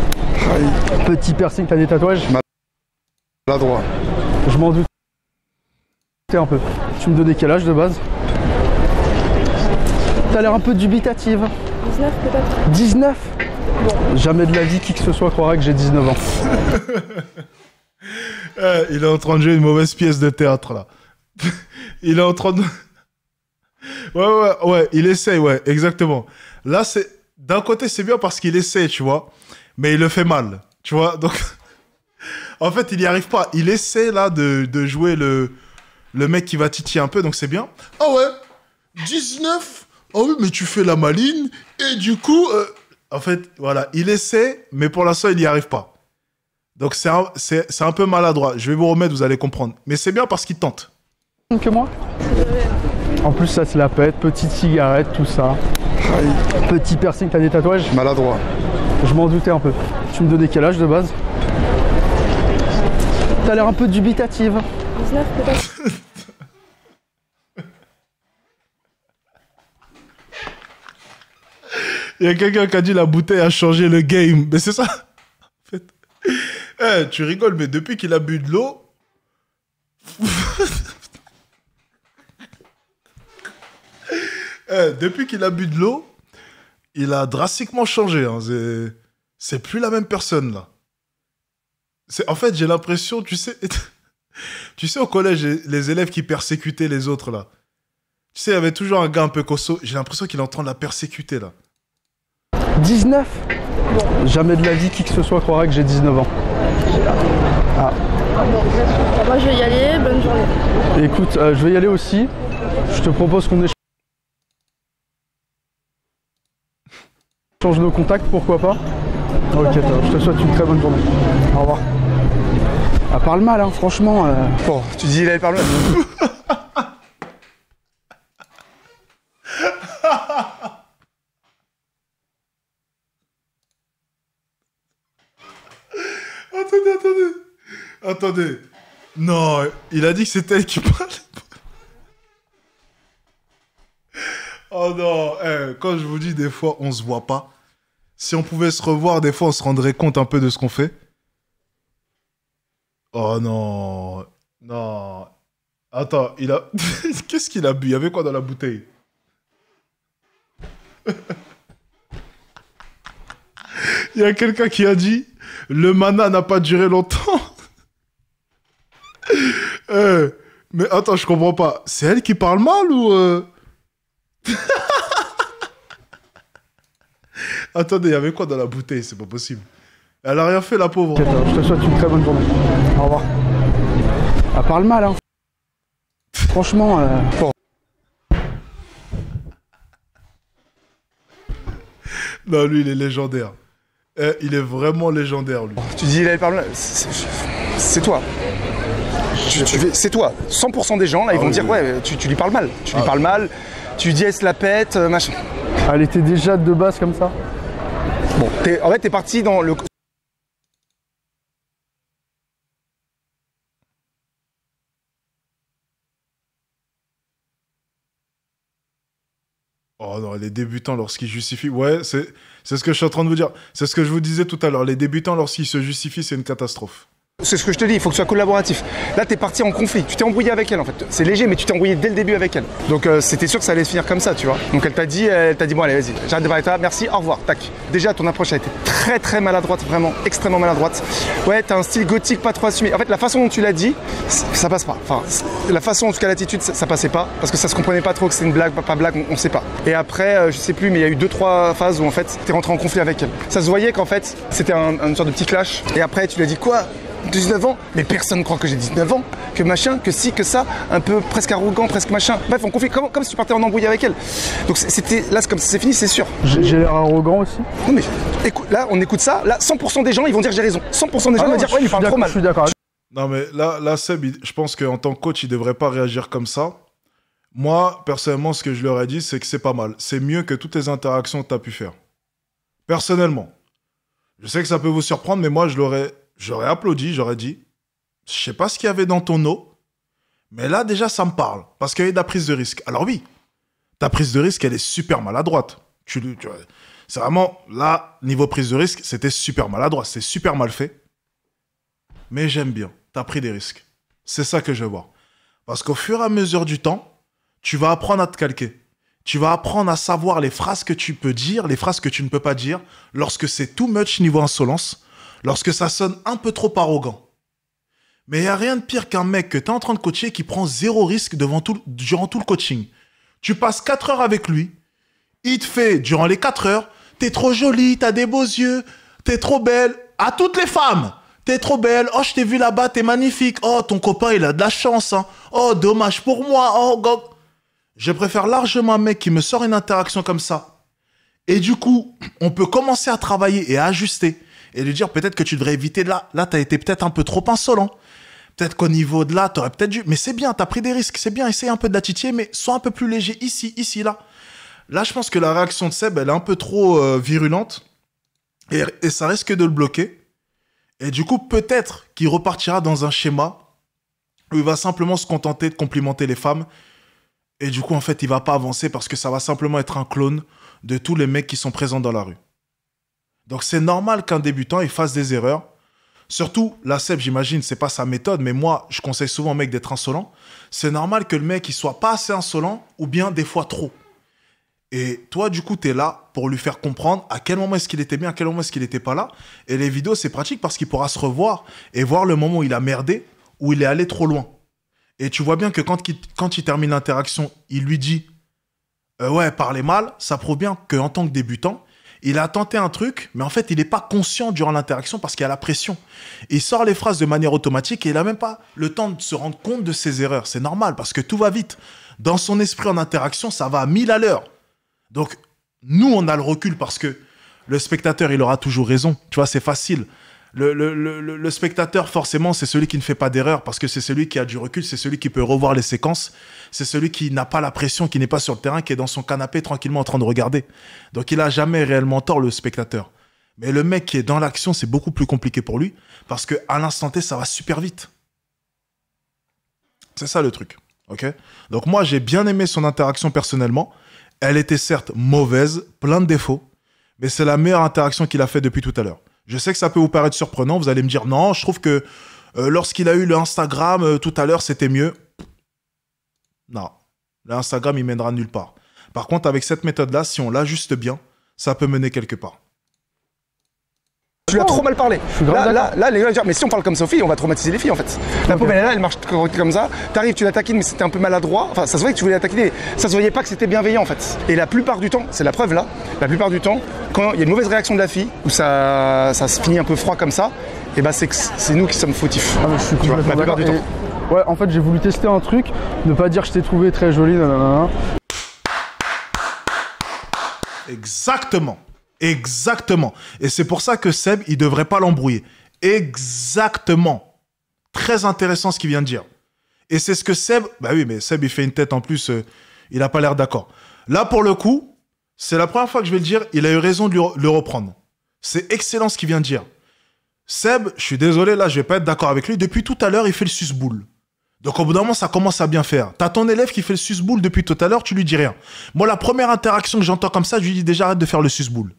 B: Petit piercing, t'as des tatouages?
D: Maladroit.
B: Je m'en doute un peu. Tu me donnais quel âge de base? T'as l'air un peu dubitative.
C: 19 peut-être?
B: 19? Bon. Jamais de la vie qui que ce soit croirait que j'ai 19 ans.
A: Il est en train de jouer une mauvaise pièce de théâtre là. Il est en train de... Ouais, il essaye, ouais, exactement. Là, c'est... D'un côté, c'est bien parce qu'il essaie, tu vois. Mais il le fait mal, tu vois. Donc, en fait, il n'y arrive pas. Il essaie, là, de jouer le mec qui va titiller un peu, donc c'est bien. Ah ouais, 19? Ah oui, mais tu fais la maline. Et du coup... En fait, voilà, il essaie, mais pour l'instant, il n'y arrive pas. Donc, c'est un peu maladroit. Je vais vous remettre, vous allez comprendre. Mais c'est bien parce qu'il tente.
B: Que moi? En plus, ça se la pète, petite cigarette, tout ça. Petit piercing, t'as des tatouages?
D: Maladroit.
B: Je m'en doutais un peu. Tu me donnais quel âge de base? T'as l'air un peu dubitative.
C: 19 peut-être?
A: Il y a quelqu'un qui a dit la bouteille a changé le game. Mais c'est ça. En fait. Tu rigoles, mais depuis qu'il a bu de l'eau... depuis qu'il a bu de l'eau, il a drastiquement changé. Hein. C'est plus la même personne, là. En fait, j'ai l'impression, tu sais... tu sais, au collège, les élèves qui persécutaient les autres, là. Tu sais, il y avait toujours un gars un peu costaud. J'ai l'impression qu'il est en train de la persécuter, là.
B: 19? Bon. Jamais de la vie qui que ce soit croirait que j'ai 19 ans. Ah.
C: Moi je vais y aller, bonne journée.
B: Écoute, je vais y aller aussi. Je te propose qu'on échange nos contacts, pourquoi pas? Ok, je te souhaite une très bonne journée. Au revoir. Elle parle mal, hein, franchement.
D: Bon, tu dis elle parle mal.
A: Attendez. Non, il a dit que c'était elle qui parlait. Oh non, quand je vous dis des fois, on se voit pas. Si on pouvait se revoir, des fois, on se rendrait compte un peu de ce qu'on fait. Oh non. Non. Attends, il a... Qu'est-ce qu'il a bu? Il y avait quoi dans la bouteille? Il y a quelqu'un qui a dit « Le mana n'a pas duré longtemps. » Mais attends, je comprends pas. C'est elle qui parle mal ou... Attendez, il y avait quoi dans la bouteille? C'est pas possible. Elle a rien fait, la pauvre.
B: Je te souhaite une très bonne journée. Au revoir. Elle parle mal, hein. Franchement... Bon.
A: Non, lui, il est légendaire. Il est vraiment légendaire, lui.
D: Tu dis elle parle mal. C'est toi. C'est toi. 100% des gens, là, ils vont dire, ouais, tu lui parles mal. Tu lui parles mal. Tu dis, elle se la pète, machin.
B: Elle était déjà de base comme ça.
D: Bon, en fait, t'es parti dans le...
A: Oh non, les débutants, lorsqu'ils justifient... Ouais, c'est ce que je suis en train de vous dire. C'est ce que je vous disais tout à l'heure. Les débutants, lorsqu'ils se justifient, c'est une catastrophe.
D: C'est ce que je te dis, il faut que tu sois collaboratif. Là, t'es parti en conflit, tu t'es embrouillé avec elle en fait. C'est léger, mais tu t'es embrouillé dès le début avec elle. Donc c'était sûr que ça allait se finir comme ça, tu vois. Donc elle t'a dit, bon allez, vas-y, j'arrête de parler avec toi, merci, au revoir, tac. Déjà, ton approche a été très très maladroite, vraiment extrêmement maladroite. Ouais, t'as un style gothique pas trop assumé. En fait, la façon dont tu l'as dit, ça passe pas. Enfin, la façon, en tout cas l'attitude, ça passait pas, parce que ça se comprenait pas trop que c'était une blague, pas blague, on sait pas. Et après, je sais plus, mais il y a eu 2-3 phases où en fait, t'es rentré en conflit avec elle. Ça se voyait qu'en fait, c'était une sorte de petit clash. Et après, tu lui as dit quoi? 19 ans, mais personne ne croit que j'ai 19 ans, que machin, que si, que ça, un peu presque arrogant, presque machin. Bref, on confie comme si tu partais en embrouille avec elle. Donc c'était là, comme c'est fini, c'est sûr.
B: J'ai l'air arrogant aussi.
D: Non mais écoute, là, on écoute ça, là, 100% des gens, ils vont dire j'ai raison. 100% des gens vont dire ouais, il parle trop mal.
B: Je suis d'accord.
A: Non, mais là Seb, je pense qu'en tant que coach, il devrait pas réagir comme ça. Moi, personnellement, ce que je leur ai dit, c'est que c'est pas mal. C'est mieux que toutes les interactions que tu as pu faire. Personnellement. Je sais que ça peut vous surprendre, mais moi, j'aurais applaudi, j'aurais dit, je sais pas ce qu'il y avait dans ton eau, mais là, déjà, ça me parle. Parce qu'il y a eu de la prise de risque. Alors oui, ta prise de risque, elle est super maladroite. C'est vraiment, là, niveau prise de risque, c'était super maladroit. C'est super mal fait. Mais j'aime bien. Tu as pris des risques. C'est ça que je veux voir. Parce qu'au fur et à mesure du temps, tu vas apprendre à te calquer. Tu vas apprendre à savoir les phrases que tu peux dire, les phrases que tu ne peux pas dire, lorsque c'est too much niveau insolence, lorsque ça sonne un peu trop arrogant. Mais il n'y a rien de pire qu'un mec que tu es en train de coacher qui prend zéro risque durant tout le coaching. Tu passes 4 heures avec lui, il te fait, durant les 4 heures, t'es trop jolie, t'as des beaux yeux, t'es trop belle, à toutes les femmes. T'es trop belle, oh je t'ai vu là-bas, t'es magnifique, oh ton copain il a de la chance, hein. Oh dommage pour moi, oh God. Je préfère largement un mec qui me sort une interaction comme ça. Et du coup, on peut commencer à travailler et à ajuster. Et lui dire peut-être que tu devrais éviter de là. Là, t'as été peut-être un peu trop insolent. Peut-être qu'au niveau de là, t'aurais peut-être dû... Mais c'est bien, t'as pris des risques. C'est bien, essaye un peu de la titiller, mais sois un peu plus léger ici, là. Là, je pense que la réaction de Seb, elle est un peu trop virulente. Et ça risque de le bloquer. Et du coup, peut-être qu'il repartira dans un schéma où il va simplement se contenter de complimenter les femmes. Et du coup, en fait, il va pas avancer parce que ça va simplement être un clone de tous les mecs qui sont présents dans la rue. Donc, c'est normal qu'un débutant, il fasse des erreurs. Surtout, la Seb, j'imagine, c'est pas sa méthode, mais moi, je conseille souvent au mec d'être insolent. C'est normal que le mec, il soit pas assez insolent ou bien des fois trop. Et toi, du coup, tu es là pour lui faire comprendre à quel moment est-ce qu'il était bien, à quel moment est-ce qu'il n'était pas là. Et les vidéos, c'est pratique parce qu'il pourra se revoir et voir le moment où il a merdé, où il est allé trop loin. Et tu vois bien que quand il termine l'interaction, il lui dit ouais, parlez mal, ça prouve bien qu'en tant que débutant, il a tenté un truc, mais en fait, il n'est pas conscient durant l'interaction parce qu'il y a la pression. Il sort les phrases de manière automatique et il n'a même pas le temps de se rendre compte de ses erreurs. C'est normal parce que tout va vite. Dans son esprit en interaction, ça va à 1000 à l'heure. Donc, nous, on a le recul parce que le spectateur, il aura toujours raison. Tu vois, c'est facile. Le spectateur, forcément, c'est celui qui ne fait pas d'erreur parce que c'est celui qui a du recul, c'est celui qui peut revoir les séquences, c'est celui qui n'a pas la pression, qui n'est pas sur le terrain, qui est dans son canapé tranquillement en train de regarder. Donc, il n'a jamais réellement tort, le spectateur. Mais le mec qui est dans l'action, c'est beaucoup plus compliqué pour lui parce qu'à l'instant T, ça va super vite. C'est ça le truc. Ok ? Donc, moi, j'ai bien aimé son interaction personnellement. Elle était certes mauvaise, plein de défauts, mais c'est la meilleure interaction qu'il a fait depuis tout à l'heure. Je sais que ça peut vous paraître surprenant, vous allez me dire non, je trouve que lorsqu'il a eu le Instagram tout à l'heure, c'était mieux. Non, l'Instagram, il mènera nulle part. Par contre, avec cette méthode-là, si on l'ajuste bien, ça peut mener quelque part.
D: Tu lui as trop mal parlé. Là, les gars vont dire, mais si on parle comme Sophie, on va traumatiser les filles en fait. La pauvre, elle est là, elle marche comme ça. T'arrives, tu la taquines, mais c'était un peu maladroit. Enfin, ça se voyait que tu voulais la taquiner, ça se voyait pas que c'était bienveillant en fait. Et la plupart du temps, c'est la preuve là, la plupart du temps, quand il y a une mauvaise réaction de la fille, où ça se finit un peu froid comme ça, et bah c'est nous qui sommes fautifs.
B: Ah, mais je suis complètement
D: la plupart du temps.
B: Ouais, en fait, j'ai voulu tester un truc, ne pas dire je t'ai trouvé très jolie, nanana.
A: Exactement. Exactement. Et c'est pour ça que Seb, il devrait pas l'embrouiller. Exactement. Très intéressant ce qu'il vient de dire. Et c'est ce que Seb... Bah oui, mais Seb, il fait une tête en plus. Il n'a pas l'air d'accord. Là, pour le coup, c'est la première fois que je vais le dire. Il a eu raison de le reprendre. C'est excellent ce qu'il vient de dire. Seb, je suis désolé, là, je vais pas être d'accord avec lui. Depuis tout à l'heure, il fait le suce-boule. Donc, au bout d'un moment, ça commence à bien faire. T'as ton élève qui fait le suce-boule depuis tout à l'heure, tu lui dis rien. Moi, la première interaction que j'entends comme ça, je lui dis déjà arrête de faire le suce-boule.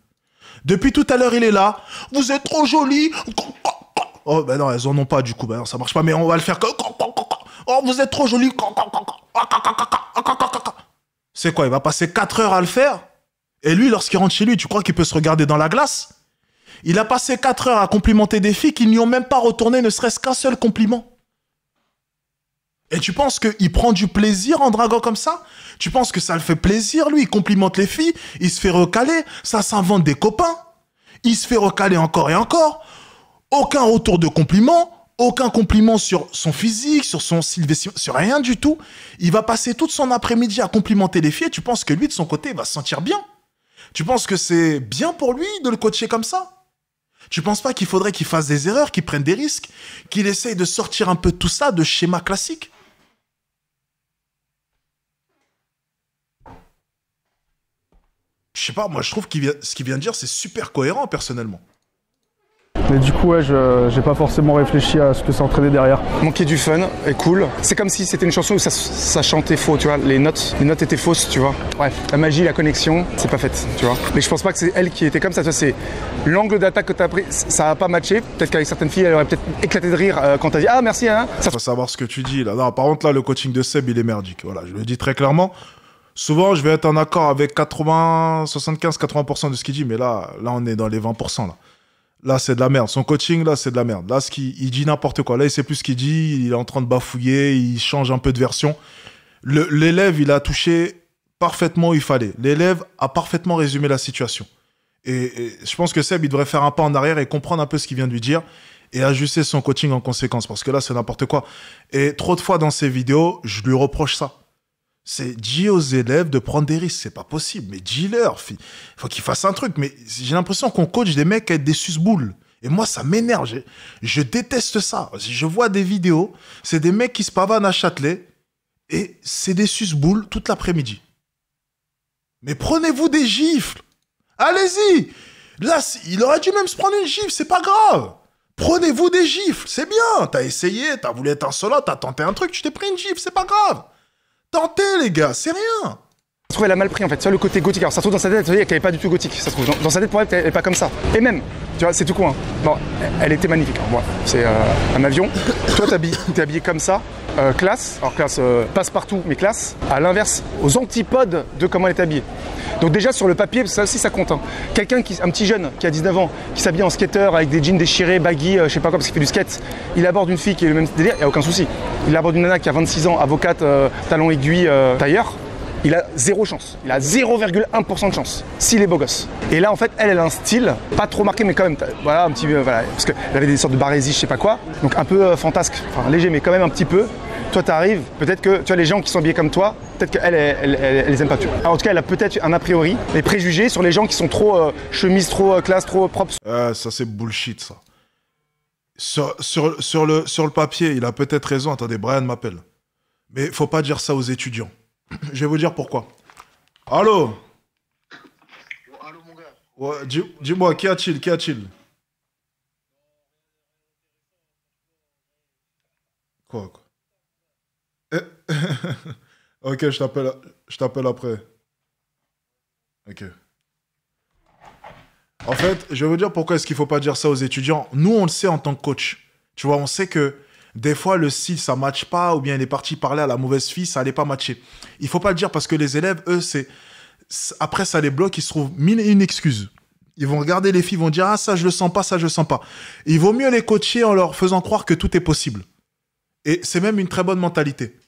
A: Depuis tout à l'heure, il est là. Vous êtes trop jolie. Oh, ben non, elles en ont pas du coup. Ben non, ça marche pas, mais on va le faire. Oh, vous êtes trop jolie. C'est quoi? Il va passer 4 heures à le faire? Et lui, lorsqu'il rentre chez lui, tu crois qu'il peut se regarder dans la glace? Il a passé 4 heures à complimenter des filles qui n'y ont même pas retourné ne serait-ce qu'un seul compliment. Et tu penses qu'il prend du plaisir en draguant comme ça? Tu penses que ça le fait plaisir, lui? Il complimente les filles, il se fait recaler, ça s'invente des copains. Il se fait recaler encore et encore. Aucun retour de compliment, aucun compliment sur son physique, sur son style vestimentaire, sur rien du tout. Il va passer toute son après-midi à complimenter les filles et tu penses que lui, de son côté, il va se sentir bien? Tu penses que c'est bien pour lui de le coacher comme ça? Tu penses pas qu'il faudrait qu'il fasse des erreurs, qu'il prenne des risques, qu'il essaye de sortir un peu de tout ça, de schéma classique? Je sais pas, moi je trouve ce qu'il vient de dire, c'est super cohérent personnellement.
B: Mais du coup, ouais, j'ai pas forcément réfléchi à ce que ça entraînait derrière.
D: Manquer du fun est cool. C'est comme si c'était une chanson où ça chantait faux, tu vois. Les notes étaient fausses, tu vois. Bref, la magie, la connexion, c'est pas faite, tu vois. Mais je pense pas que c'est elle qui était comme ça. Tu vois, c'est l'angle d'attaque que t'as pris, ça a pas matché. Peut-être qu'avec certaines filles, elle aurait peut-être éclaté de rire quand t'as dit ah merci hein. Ça...
A: Faut savoir ce que tu dis là. Non, par contre là, le coaching de Seb, il est merdique. Voilà, je le dis très clairement. Souvent, je vais être en accord avec 75-80% de ce qu'il dit, mais là, on est dans les 20% là. Là, c'est de la merde. Son coaching, là, c'est de la merde. Là, il dit n'importe quoi. Là, il sait plus ce qu'il dit. Il est en train de bafouiller. Il change un peu de version. L'élève, il a touché parfaitement où il fallait. L'élève a parfaitement résumé la situation. Et je pense que Seb, il devrait faire un pas en arrière et comprendre un peu ce qu'il vient de lui dire et ajuster son coaching en conséquence. Parce que là, c'est n'importe quoi. Et trop de fois dans ses vidéos, je lui reproche ça. C'est dis aux élèves de prendre des risques. C'est pas possible. Mais dis-leur, il faut qu'ils fassent un truc. Mais j'ai l'impression qu'on coach des mecs à être des suce-boules. Et moi, ça m'énerve. Je déteste ça. Je vois des vidéos, c'est des mecs qui se pavanent à Châtelet et c'est des suce-boules toute l'après-midi. Mais prenez-vous des gifles. Allez-y. Là, il aurait dû même se prendre une gifle. C'est pas grave. Prenez-vous des gifles. C'est bien. T'as essayé, t'as voulu être insolent, t'as tenté un truc, tu t'es pris une gifle. C'est pas grave. Tentez, les gars, c'est rien.
D: Je trouve qu'elle a mal pris en fait, tu vois, le côté gothique. Alors ça se trouve dans sa tête, elle n'est pas du tout gothique. Ça se trouve dans sa tête, pour elle, elle n'est pas comme ça. Et même, tu vois, c'est tout con. Hein. Bon, elle était magnifique. Bon, c'est un avion. Toi, t'es habillé comme ça, classe. Alors classe, passe-partout, mais classe. À l'inverse, aux antipodes de comment elle est habillée. Donc déjà sur le papier, ça aussi ça compte. Hein. Quelqu'un un petit jeune qui a 19 ans, qui s'habille en skater avec des jeans déchirés, baggy, je sais pas quoi, parce qu'il fait du skate, il aborde une fille qui est le même délire, il n'y a aucun souci. Il aborde une nana qui a 26 ans, avocate, talons aiguilles, tailleur. Il a zéro chance. Il a 0,1% de chance s'il est beau gosse. Et là, en fait, elle a un style, pas trop marqué, mais quand même, voilà, un petit peu, voilà, parce qu'elle avait des sortes de barésies, je sais pas quoi, donc un peu fantasque, enfin léger, mais quand même un petit peu. Toi, t'arrives, peut-être que, tu vois, les gens qui sont habillés comme toi, peut-être qu'elle, elle les aime pas, tu vois. Alors, en tout cas, elle a peut-être un a priori, des préjugés sur les gens qui sont trop chemise, trop classe, trop propre.
A: Ça, c'est bullshit, ça. Sur le papier, il a peut-être raison. Attendez, Brian m'appelle. Mais faut pas dire ça aux étudiants. Je vais vous dire pourquoi. Allô?
G: Allô, mon gars.
A: Ouais, dis-moi, qu'y a-t-il? Quoi? Ok, je t'appelle après. Ok. En fait, je vais vous dire pourquoi est-ce qu'il faut pas dire ça aux étudiants. Nous, on le sait en tant que coach. Tu vois, on sait que des fois, le style, ça matche pas, ou bien il est parti parler à la mauvaise fille, ça allait pas matcher. Il faut pas le dire parce que les élèves, eux, après, ça les bloque, ils se trouvent mille et une excuses. Ils vont regarder les filles, ils vont dire « Ah, ça, je le sens pas, ça, je le sens pas. » Il vaut mieux les coacher en leur faisant croire que tout est possible. Et c'est même une très bonne mentalité.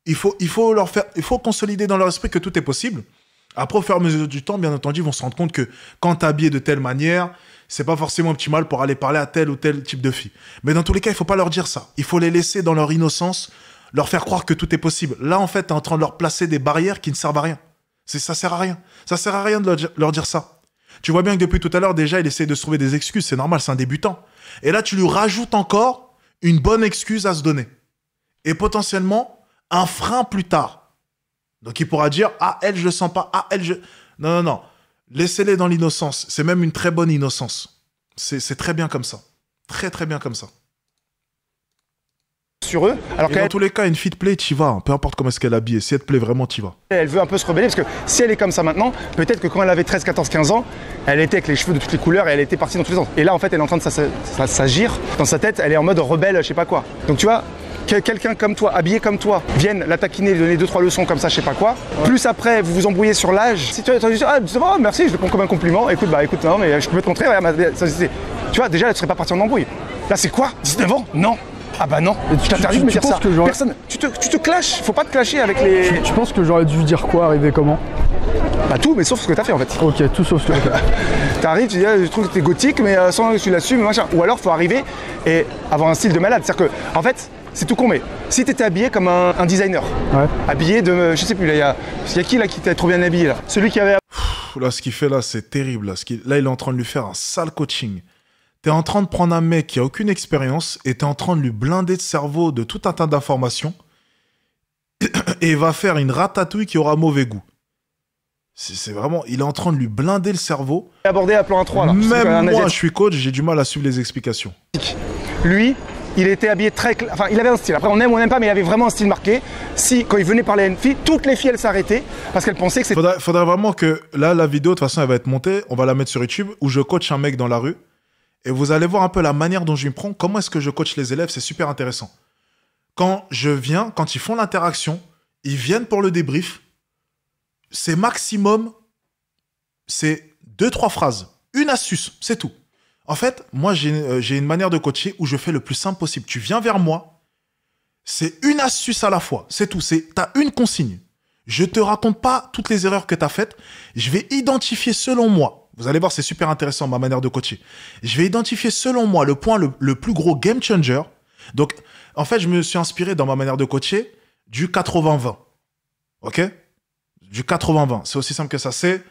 A: Il faut consolider dans leur esprit que tout est possible. Après, au fur et à mesure du temps, bien entendu, ils vont se rendre compte que quand tu es habillé de telle manière, c'est pas forcément optimal pour aller parler à tel ou tel type de fille. Mais dans tous les cas, il faut pas leur dire ça. Il faut les laisser dans leur innocence, leur faire croire que tout est possible. Là, en fait, tu es en train de leur placer des barrières qui ne servent à rien. Ça sert à rien. Ça sert à rien de leur dire ça. Tu vois bien que depuis tout à l'heure, déjà, il essaie de se trouver des excuses. C'est normal, c'est un débutant. Et là, tu lui rajoutes encore une bonne excuse à se donner. Et potentiellement, un frein plus tard. Donc, il pourra dire « Ah, elle, je le sens pas. Ah, elle, je... » Non. Laissez-les dans l'innocence. C'est même une très bonne innocence. C'est très bien comme ça. Très, très bien comme ça.
D: Sur eux. Alors
A: et dans tous les cas, une fille te plaît, t'y vas. Peu importe comment est-ce qu'elle est habillée. Si elle te plaît vraiment, t'y vas.
D: Elle veut un peu se rebeller parce que si elle est comme ça maintenant, peut-être que quand elle avait 13, 14, 15 ans, elle était avec les cheveux de toutes les couleurs et elle était partie dans tous les sens. Et là, en fait, elle est en train de s'agir. Dans sa tête, elle est en mode rebelle, je sais pas quoi. Donc tu vois, que quelqu'un comme toi, habillé comme toi, vienne la taquiner, lui donner 2-3 leçons comme ça, je sais pas quoi. Ouais. Plus après, vous vous embrouillez sur l'âge. Si tu dis, ah, oh, merci, je le prends comme un compliment. Écoute, non, mais je peux te montrer. Tu vois, déjà, elle ne serait pas partie en embrouille. Là, c'est quoi? 19 ans? Non. Ah bah non, tu t'interdis de me dire ça. Personne, tu te clashes, faut pas te clasher avec les...
B: Tu penses que j'aurais dû dire quoi, arriver comment?
D: Bah tout, mais sauf ce que t'as fait en fait.
B: Ok, tout sauf ce que t'as fait.
D: T'arrives, tu dis, je trouve que t'es gothique, mais sans que tu l'assumes, machin. Ou alors faut arriver, et avoir un style de malade. C'est-à-dire que, en fait, c'est tout con, mais si tu étais habillé comme un designer, habillé de, je sais plus, il y a qui là qui t'a trop bien habillé là? Celui qui avait...
A: Là, ce qu'il fait là, c'est terrible. Là, il est en train de lui faire un sale coaching. T'es en train de prendre un mec qui a aucune expérience et t'es en train de lui blinder de cerveau de tout un tas d'informations et il va faire une ratatouille qui aura mauvais goût. C'est vraiment... Il est en train de lui blinder le cerveau.
D: Abordé à plan 1-3 là.
A: Même moi, je suis coach, j'ai du mal à suivre les explications.
D: Lui, il était habillé très... Enfin, il avait un style. Après, on aime ou on n'aime pas, mais il avait vraiment un style marqué. Si, quand il venait parler à une fille, toutes les filles, elles s'arrêtaient parce qu'elles pensaient que c'était...
A: Faudrait vraiment que... Là, la vidéo, de toute façon, elle va être montée. On va la mettre sur YouTube où je coach un mec dans la rue. Et vous allez voir un peu la manière dont je m'y prends. Comment est-ce que je coach les élèves? C'est super intéressant. Quand je viens, quand ils font l'interaction, ils viennent pour le débrief. C'est maximum, c'est 2-3 phrases. Une astuce, c'est tout. En fait, moi, j'ai une manière de coacher où je fais le plus simple possible. Tu viens vers moi, c'est une astuce à la fois. C'est tout. T'as une consigne. Je te raconte pas toutes les erreurs que tu as faites. Je vais identifier selon moi. Vous allez voir, c'est super intéressant, ma manière de coacher. Je vais identifier selon moi le point le plus gros game changer. Donc, en fait, je me suis inspiré dans ma manière de coacher du 80-20. OK? Du 80-20. C'est aussi simple que ça. C'est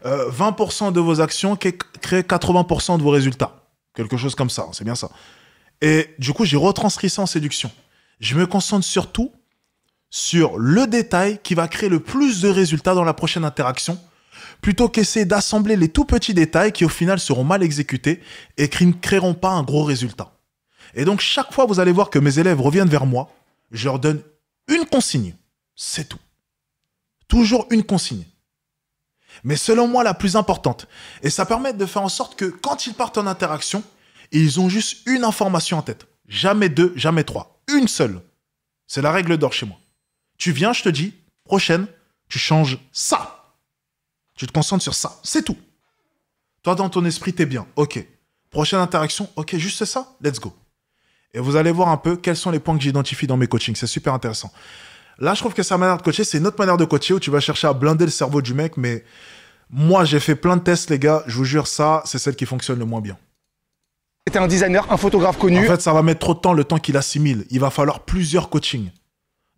A: 20% de vos actions qui créent 80% de vos résultats. Quelque chose comme ça. C'est bien ça. Et du coup, j'ai retranscrit ça en séduction. Je me concentre surtout sur le détail qui va créer le plus de résultats dans la prochaine interaction, plutôt qu'essayer d'assembler les tout petits détails qui au final seront mal exécutés et qui ne créeront pas un gros résultat. Et donc chaque fois vous allez voir que mes élèves reviennent vers moi, je leur donne une consigne, c'est tout. Toujours une consigne. Mais selon moi la plus importante. Et ça permet de faire en sorte que quand ils partent en interaction, ils ont juste une information en tête. Jamais deux, jamais trois. Une seule. C'est la règle d'or chez moi. Tu viens, je te dis, prochaine, tu changes ça. Tu te concentres sur ça. C'est tout. Toi, dans ton esprit, t'es bien. OK. Prochaine interaction. OK, juste ça. Let's go. Et vous allez voir un peu quels sont les points que j'identifie dans mes coachings. C'est super intéressant. Là, je trouve que sa manière de coacher, c'est une autre manière de coacher où tu vas chercher à blinder le cerveau du mec. Mais moi, j'ai fait plein de tests, les gars. Je vous jure, ça, c'est celle qui fonctionne le moins bien.
D: C'était un designer, un photographe connu.
A: En fait, ça va mettre trop de temps, le temps qu'il assimile. Il va falloir plusieurs coachings.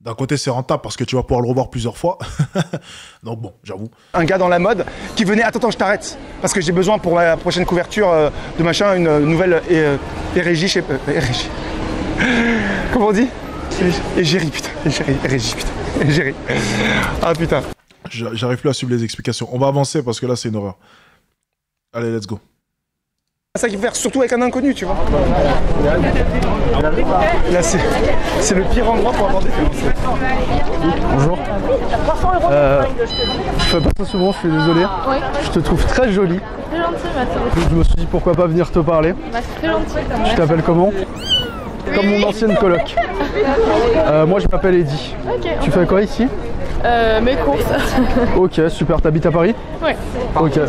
A: D'un côté, c'est rentable parce que tu vas pouvoir le revoir plusieurs fois. Donc bon, j'avoue.
D: Un gars dans la mode qui venait... Attends, je t'arrête. Parce que j'ai besoin pour la prochaine couverture de machin, une nouvelle Érégie, je sais pas... Érégie. Comment on dit? Égérie, putain. Érégie, putain. Égérie. Ah, putain.
A: J'arrive plus à suivre les explications. On va avancer parce que là, c'est une horreur. Allez, let's go.
D: Ça qu'il faut faire, surtout avec un inconnu, tu vois. Là, c'est le pire endroit pour aborder tes lancers.
B: Bonjour. Je fais pas ça souvent, je suis désolé.
C: Oui.
B: Je te trouve très jolie.
C: C'est gentil, merci.
B: Donc je me suis dit pourquoi pas venir te parler.
C: Bah, c'est très gentil.
B: Tu t'appelles comment? Comme mon ancienne coloc. Moi je m'appelle Eddy.
C: Ok.
B: Tu fais quoi ici?
C: Mes courses.
B: Ok, super. T'habites à Paris?
C: Ouais.
B: Ok.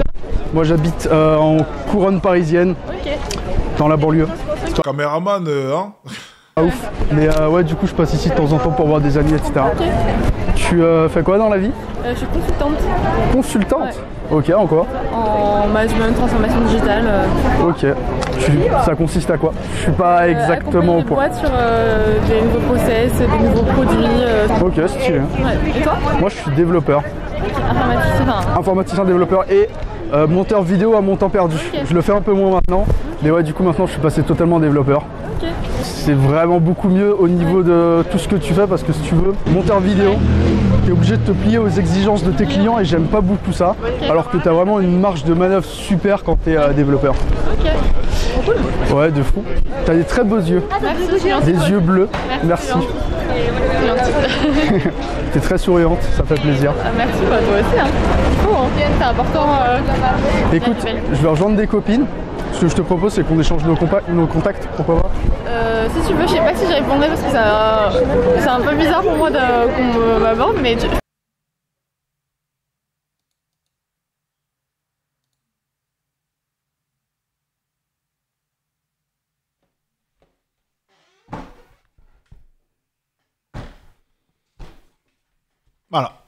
B: Moi j'habite en couronne parisienne,
C: Ok.
B: dans la banlieue.
A: Caméraman, hein?
B: Pas ouf. Mais ouais, du coup je passe ici de temps en temps pour voir des amis, etc.
C: Ok.
B: Tu fais quoi dans la vie?
C: Je suis consultante
B: Consultante?
C: Ouais.
B: Ok, en quoi?
C: en management, transformation digitale.
B: Ok. Ça consiste à quoi? Je suis pas exactement au
C: Accompagner les
B: point.
C: boîtes sur des nouveaux process, des nouveaux produits.
B: Ok, stylé.
C: Ouais. Et toi?
B: Moi je suis développeur.
C: Informaticien.
B: Informaticien développeur et monteur vidéo à mon temps perdu.
C: Ok.
B: Je le fais un peu moins maintenant. Mais ouais, du coup maintenant je suis passé totalement développeur.
C: Ok.
B: C'est vraiment beaucoup mieux au niveau de tout ce que tu fais parce que si tu veux, monteur vidéo, tu es obligé de te plier aux exigences de tes clients et j'aime pas beaucoup ça.
C: Ok.
B: Alors que tu as vraiment une marge de manœuvre super quand tu es développeur.
C: Ok.
B: Ouais, de fou. Tu as des très beaux yeux.
C: Merci, c'est gentil.
B: Des yeux bleus. Merci.
C: C'est gentil.
B: Tu es très souriante, ça fait plaisir.
C: Ah, merci, bah, toi aussi. Hein. Faut, hein. C'est important.
B: Écoute, je vais rejoindre des copines. Ce que je te propose, c'est qu'on échange nos contacts, pourquoi pas?
C: Si tu veux, je sais pas si j'y répondrai parce que c'est un peu bizarre pour moi qu'on m'aborde, mais
A: Voilà.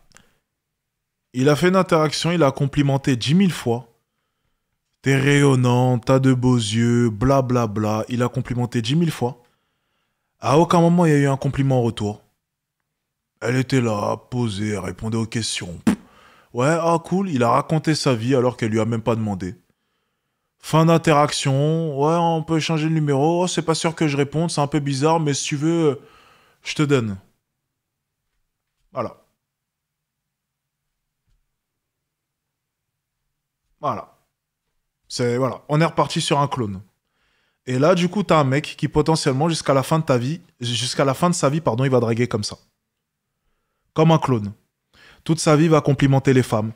A: Il a fait une interaction, il a complimenté 10 000 fois. T'es rayonnant, t'as de beaux yeux, blablabla. Bla bla. Il a complimenté 10 000 fois. À aucun moment, il y a eu un compliment en retour. Elle était là, posée, elle répondait aux questions. Ouais, ah cool, il a raconté sa vie alors qu'elle lui a même pas demandé. Fin d'interaction, ouais, on peut échanger le numéro. Oh, c'est pas sûr que je réponde, c'est un peu bizarre, mais si tu veux, je te donne. Voilà. Voilà. Voilà. On est reparti sur un clone. Et là, du coup, t'as un mec qui potentiellement, jusqu'à la fin de sa vie, pardon, il va draguer comme ça. Comme un clone. Toute sa vie, il va complimenter les femmes.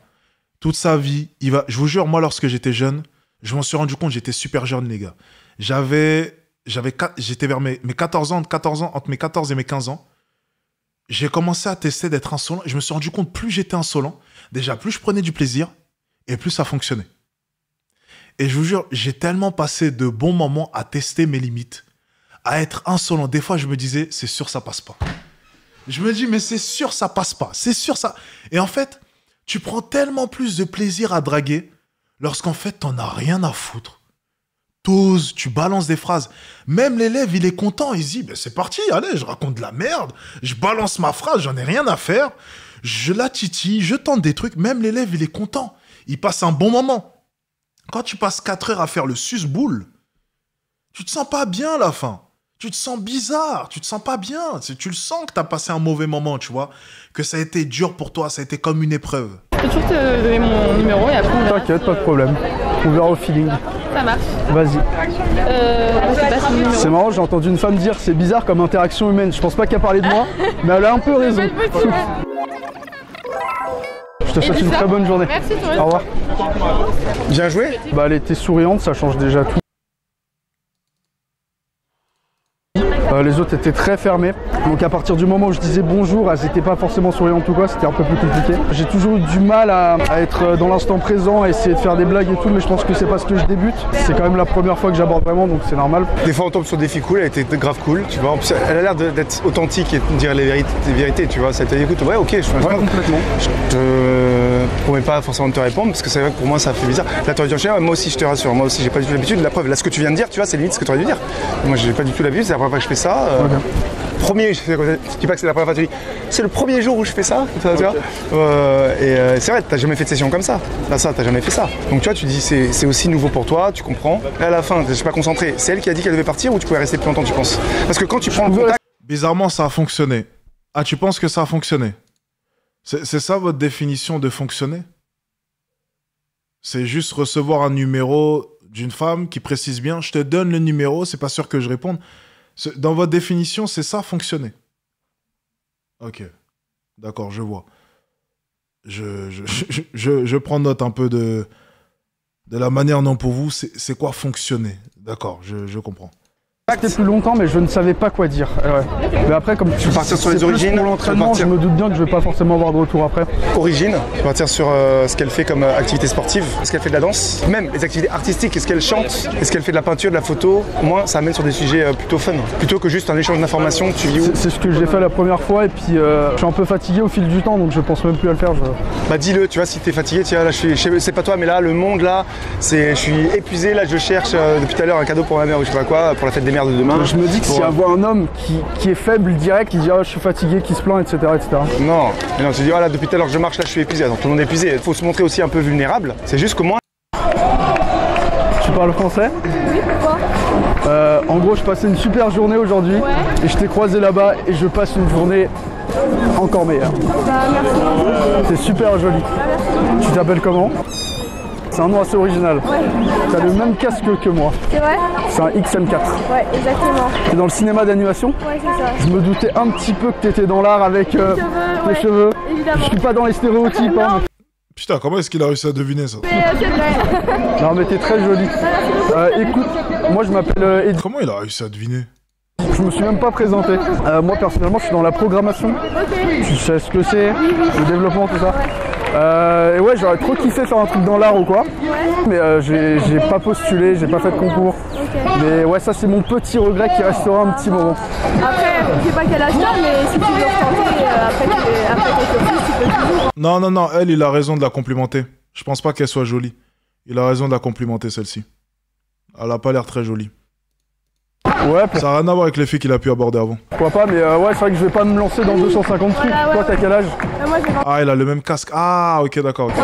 A: Toute sa vie, il va... Je vous jure, moi, lorsque j'étais jeune, je m'en suis rendu compte, j'étais super jeune, les gars. J'étais vers mes 14 ans, entre mes 14 et mes 15 ans. J'ai commencé à tester d'être insolent. Et je me suis rendu compte, plus j'étais insolent, déjà, plus je prenais du plaisir, et plus ça fonctionnait. Et je vous jure, j'ai tellement passé de bons moments à tester mes limites, à être insolent. Des fois, je me disais, c'est sûr, ça passe pas. Je me dis, mais c'est sûr, ça passe pas. C'est sûr, ça... Et en fait, tu prends tellement plus de plaisir à draguer lorsqu'en fait, t'en as rien à foutre. T'oses, tu balances des phrases. Même l'élève, il est content. Il se dit, ben, c'est parti, allez, je raconte de la merde. Je balance ma phrase, j'en ai rien à faire. Je la titille, je tente des trucs. Même l'élève, il est content. Il passe un bon moment. Quand tu passes 4 heures à faire le suce-boule, tu te sens pas bien à la fin. Tu te sens bizarre, tu te sens pas bien. Tu le sens que t'as passé un mauvais moment, tu vois. Que ça a été dur pour toi, ça a été comme une épreuve.
C: Je peux toujours te donner mon numéro et après on verra.
B: T'inquiète, pas de problème. On verra au feeling.
C: Ça marche.
B: Vas-y.
C: Je te passe mon numéro.
B: C'est marrant, j'ai entendu une femme dire c'est bizarre comme interaction humaine. Je pense pas qu'elle parlait de moi, mais elle a un peu raison. Je te souhaite une très bonne journée.
C: Merci, toi aussi.
B: Au revoir.
D: Bien joué.
B: Bah elle était souriante, ça change déjà tout. Les autres étaient très fermés, donc à partir du moment où je disais bonjour, elles n'étaient pas forcément souriantes ou quoi, c'était un peu plus compliqué. J'ai toujours eu du mal à être dans l'instant présent, à essayer de faire des blagues et tout, mais je pense que c'est parce que je débute. C'est quand même la première fois que j'aborde vraiment, donc c'est normal.
D: Des fois on tombe sur des filles cool, elle était grave cool, tu vois. En plus, elle a l'air d'être authentique et de dire les vérités, tu vois. Ça t'a dit écoute, ouais ok, je
B: Ouais, complètement.
D: Je te promets pas forcément de te répondre parce que c'est vrai que pour moi ça fait bizarre. Là t'aurais dû enchaîner, moi aussi je te rassure, moi aussi j'ai pas du tout l'habitude. La preuve, là ce que tu viens de dire, tu vois, c'est limite ce que tu aurais dû dire. Moi j'ai pas du tout l'habitude, c'est la première fois que je fais ça. Premier, je dis pas que c'est la première fois, tu dis c'est le premier jour où je fais ça, tu vois. C'est vrai, t'as jamais fait de session comme ça. Là, ça, t'as jamais fait ça. Donc tu vois, tu dis c'est aussi nouveau pour toi, tu comprends. Et à la fin, je suis pas concentré. C'est elle qui a dit qu'elle devait partir ou tu pouvais rester plus longtemps, tu penses? Parce que quand tu prends le contact.
A: Bizarrement, ça a fonctionné. Ah, tu penses que ça a fonctionné? C'est ça votre définition de fonctionner? C'est juste recevoir un numéro d'une femme qui précise bien, je te donne le numéro, c'est pas sûr que je réponde. Dans votre définition, c'est ça, fonctionner. Ok. D'accord, je vois. Je prends note un peu de la manière dont pour vous, c'est quoi fonctionner. D'accord, je comprends.
B: C'était plus longtemps, mais je ne savais pas quoi dire. Ouais. Mais après, comme tu
D: partir sur les origines,
B: pour l'entraînement, je me doute bien que je vais pas forcément avoir de retour après.
D: Origine, tu vas partir sur ce qu'elle fait comme activité sportive, est-ce qu'elle fait de la danse, même les activités artistiques, est-ce qu'elle chante, est-ce qu'elle fait de la peinture, de la photo. Au moins, ça amène sur des sujets plutôt fun, plutôt que juste un échange d'informations. Tu vis où?
B: C'est ce que j'ai fait la première fois, et puis je suis un peu fatigué au fil du temps, donc je pense même plus à le faire.
D: Bah dis-le, tu vois, si t'es fatigué, tu vois, là, c'est pas toi, mais là, le monde, là, je suis épuisé, là, je cherche depuis tout à l'heure un cadeau pour ma mère ou je sais pas quoi, pour la fête des mères de demain.
B: Je me dis que si elle voit un homme qui est faible, direct, qui dit oh, je suis fatigué, qui se plaint, etc.
D: Non, mais non, tu dis oh, là depuis tout à l'heure que je marche, là je suis épuisé. Attends, tout le monde est épuisé. Il faut se montrer aussi un peu vulnérable. C'est juste que moi.
B: Tu parles français?
C: Oui, pourquoi?
B: En gros, je passais une super journée aujourd'hui et je t'ai croisé là-bas et je passe une journée encore meilleure.
C: Bah, merci.
B: C'est super joli. Tu t'appelles comment? C'est un nom assez original.
C: Ouais.
B: T'as le même casque que moi.
C: C'est vrai?
B: C'est un XM4.
C: Ouais, exactement.
B: T'es dans le cinéma d'animation?
C: Ouais, c'est ça.
B: Je me doutais un petit peu que t'étais dans l'art avec tes cheveux.
C: Évidemment.
B: Je suis pas dans les stéréotypes. Hein.
A: Putain, comment est-ce qu'il a réussi à deviner ça?
C: C'est vrai.
B: Non mais t'es très jolie. Écoute, moi je m'appelle Eddy.
A: Comment il a réussi à deviner?
B: Je me suis même pas présenté. Moi personnellement je suis dans la programmation. Tu sais ce que c'est, le développement, tout ça. Et ouais, j'aurais trop kiffé faire un truc dans l'art ou quoi. Mais j'ai pas postulé, j'ai pas fait de concours. Mais ouais, ça c'est mon petit regret qui restera un petit moment.
C: Après, je sais pas quel âge t'as, mais si tu veux retenter après quelques plus, tu peux toujours.
A: Non, elle, il a raison de la complimenter. Je pense pas qu'elle soit jolie. Il a raison de la complimenter, celle-ci. Elle a pas l'air très jolie.
B: Ouais,
A: Ça n'a rien à voir avec les filles qu'il a pu aborder avant.
B: pourquoi pas, mais ouais, c'est vrai que je vais pas me lancer dans 250 trucs.
C: Voilà, ouais.
B: Toi, t'as quel âge?
C: Moi j'ai
A: Ah, il a le même casque. Ah, ok, d'accord. Ok.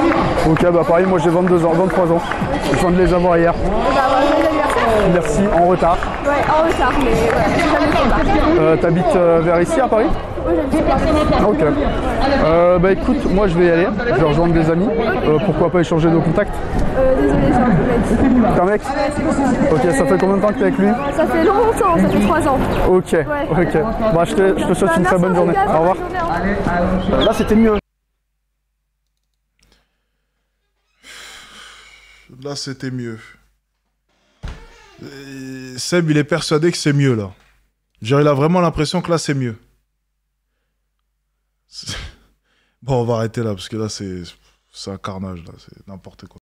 B: Ok, bah pareil, moi j'ai 22 ans, 23 ans. Je viens de les avoir hier.
C: joyeux anniversaire.
B: Merci, en retard.
C: Ouais, en retard, mais ouais, j'ai jamais fait ça.
B: T'habites vers ici à Paris?
C: Ouais, j'habite pas.
B: Ok. Bah écoute, moi je vais y aller, je vais rejoindre des amis. Pourquoi pas échanger nos contacts?
C: Désolé, j'ai un peu mec.
B: T'es un mec? Ok, ça fait combien de temps que t'es avec lui?
C: Ça fait longtemps, ça fait 3 ans.
B: Ok, ok. Bah je te souhaite une très bonne journée. Au revoir. Là c'était mieux.
A: Là, c'était mieux. Seb, il est persuadé que c'est mieux, là. Genre, il a vraiment l'impression que là, c'est mieux. Bon, on va arrêter là, parce que là, c'est un carnage, là. C'est n'importe quoi.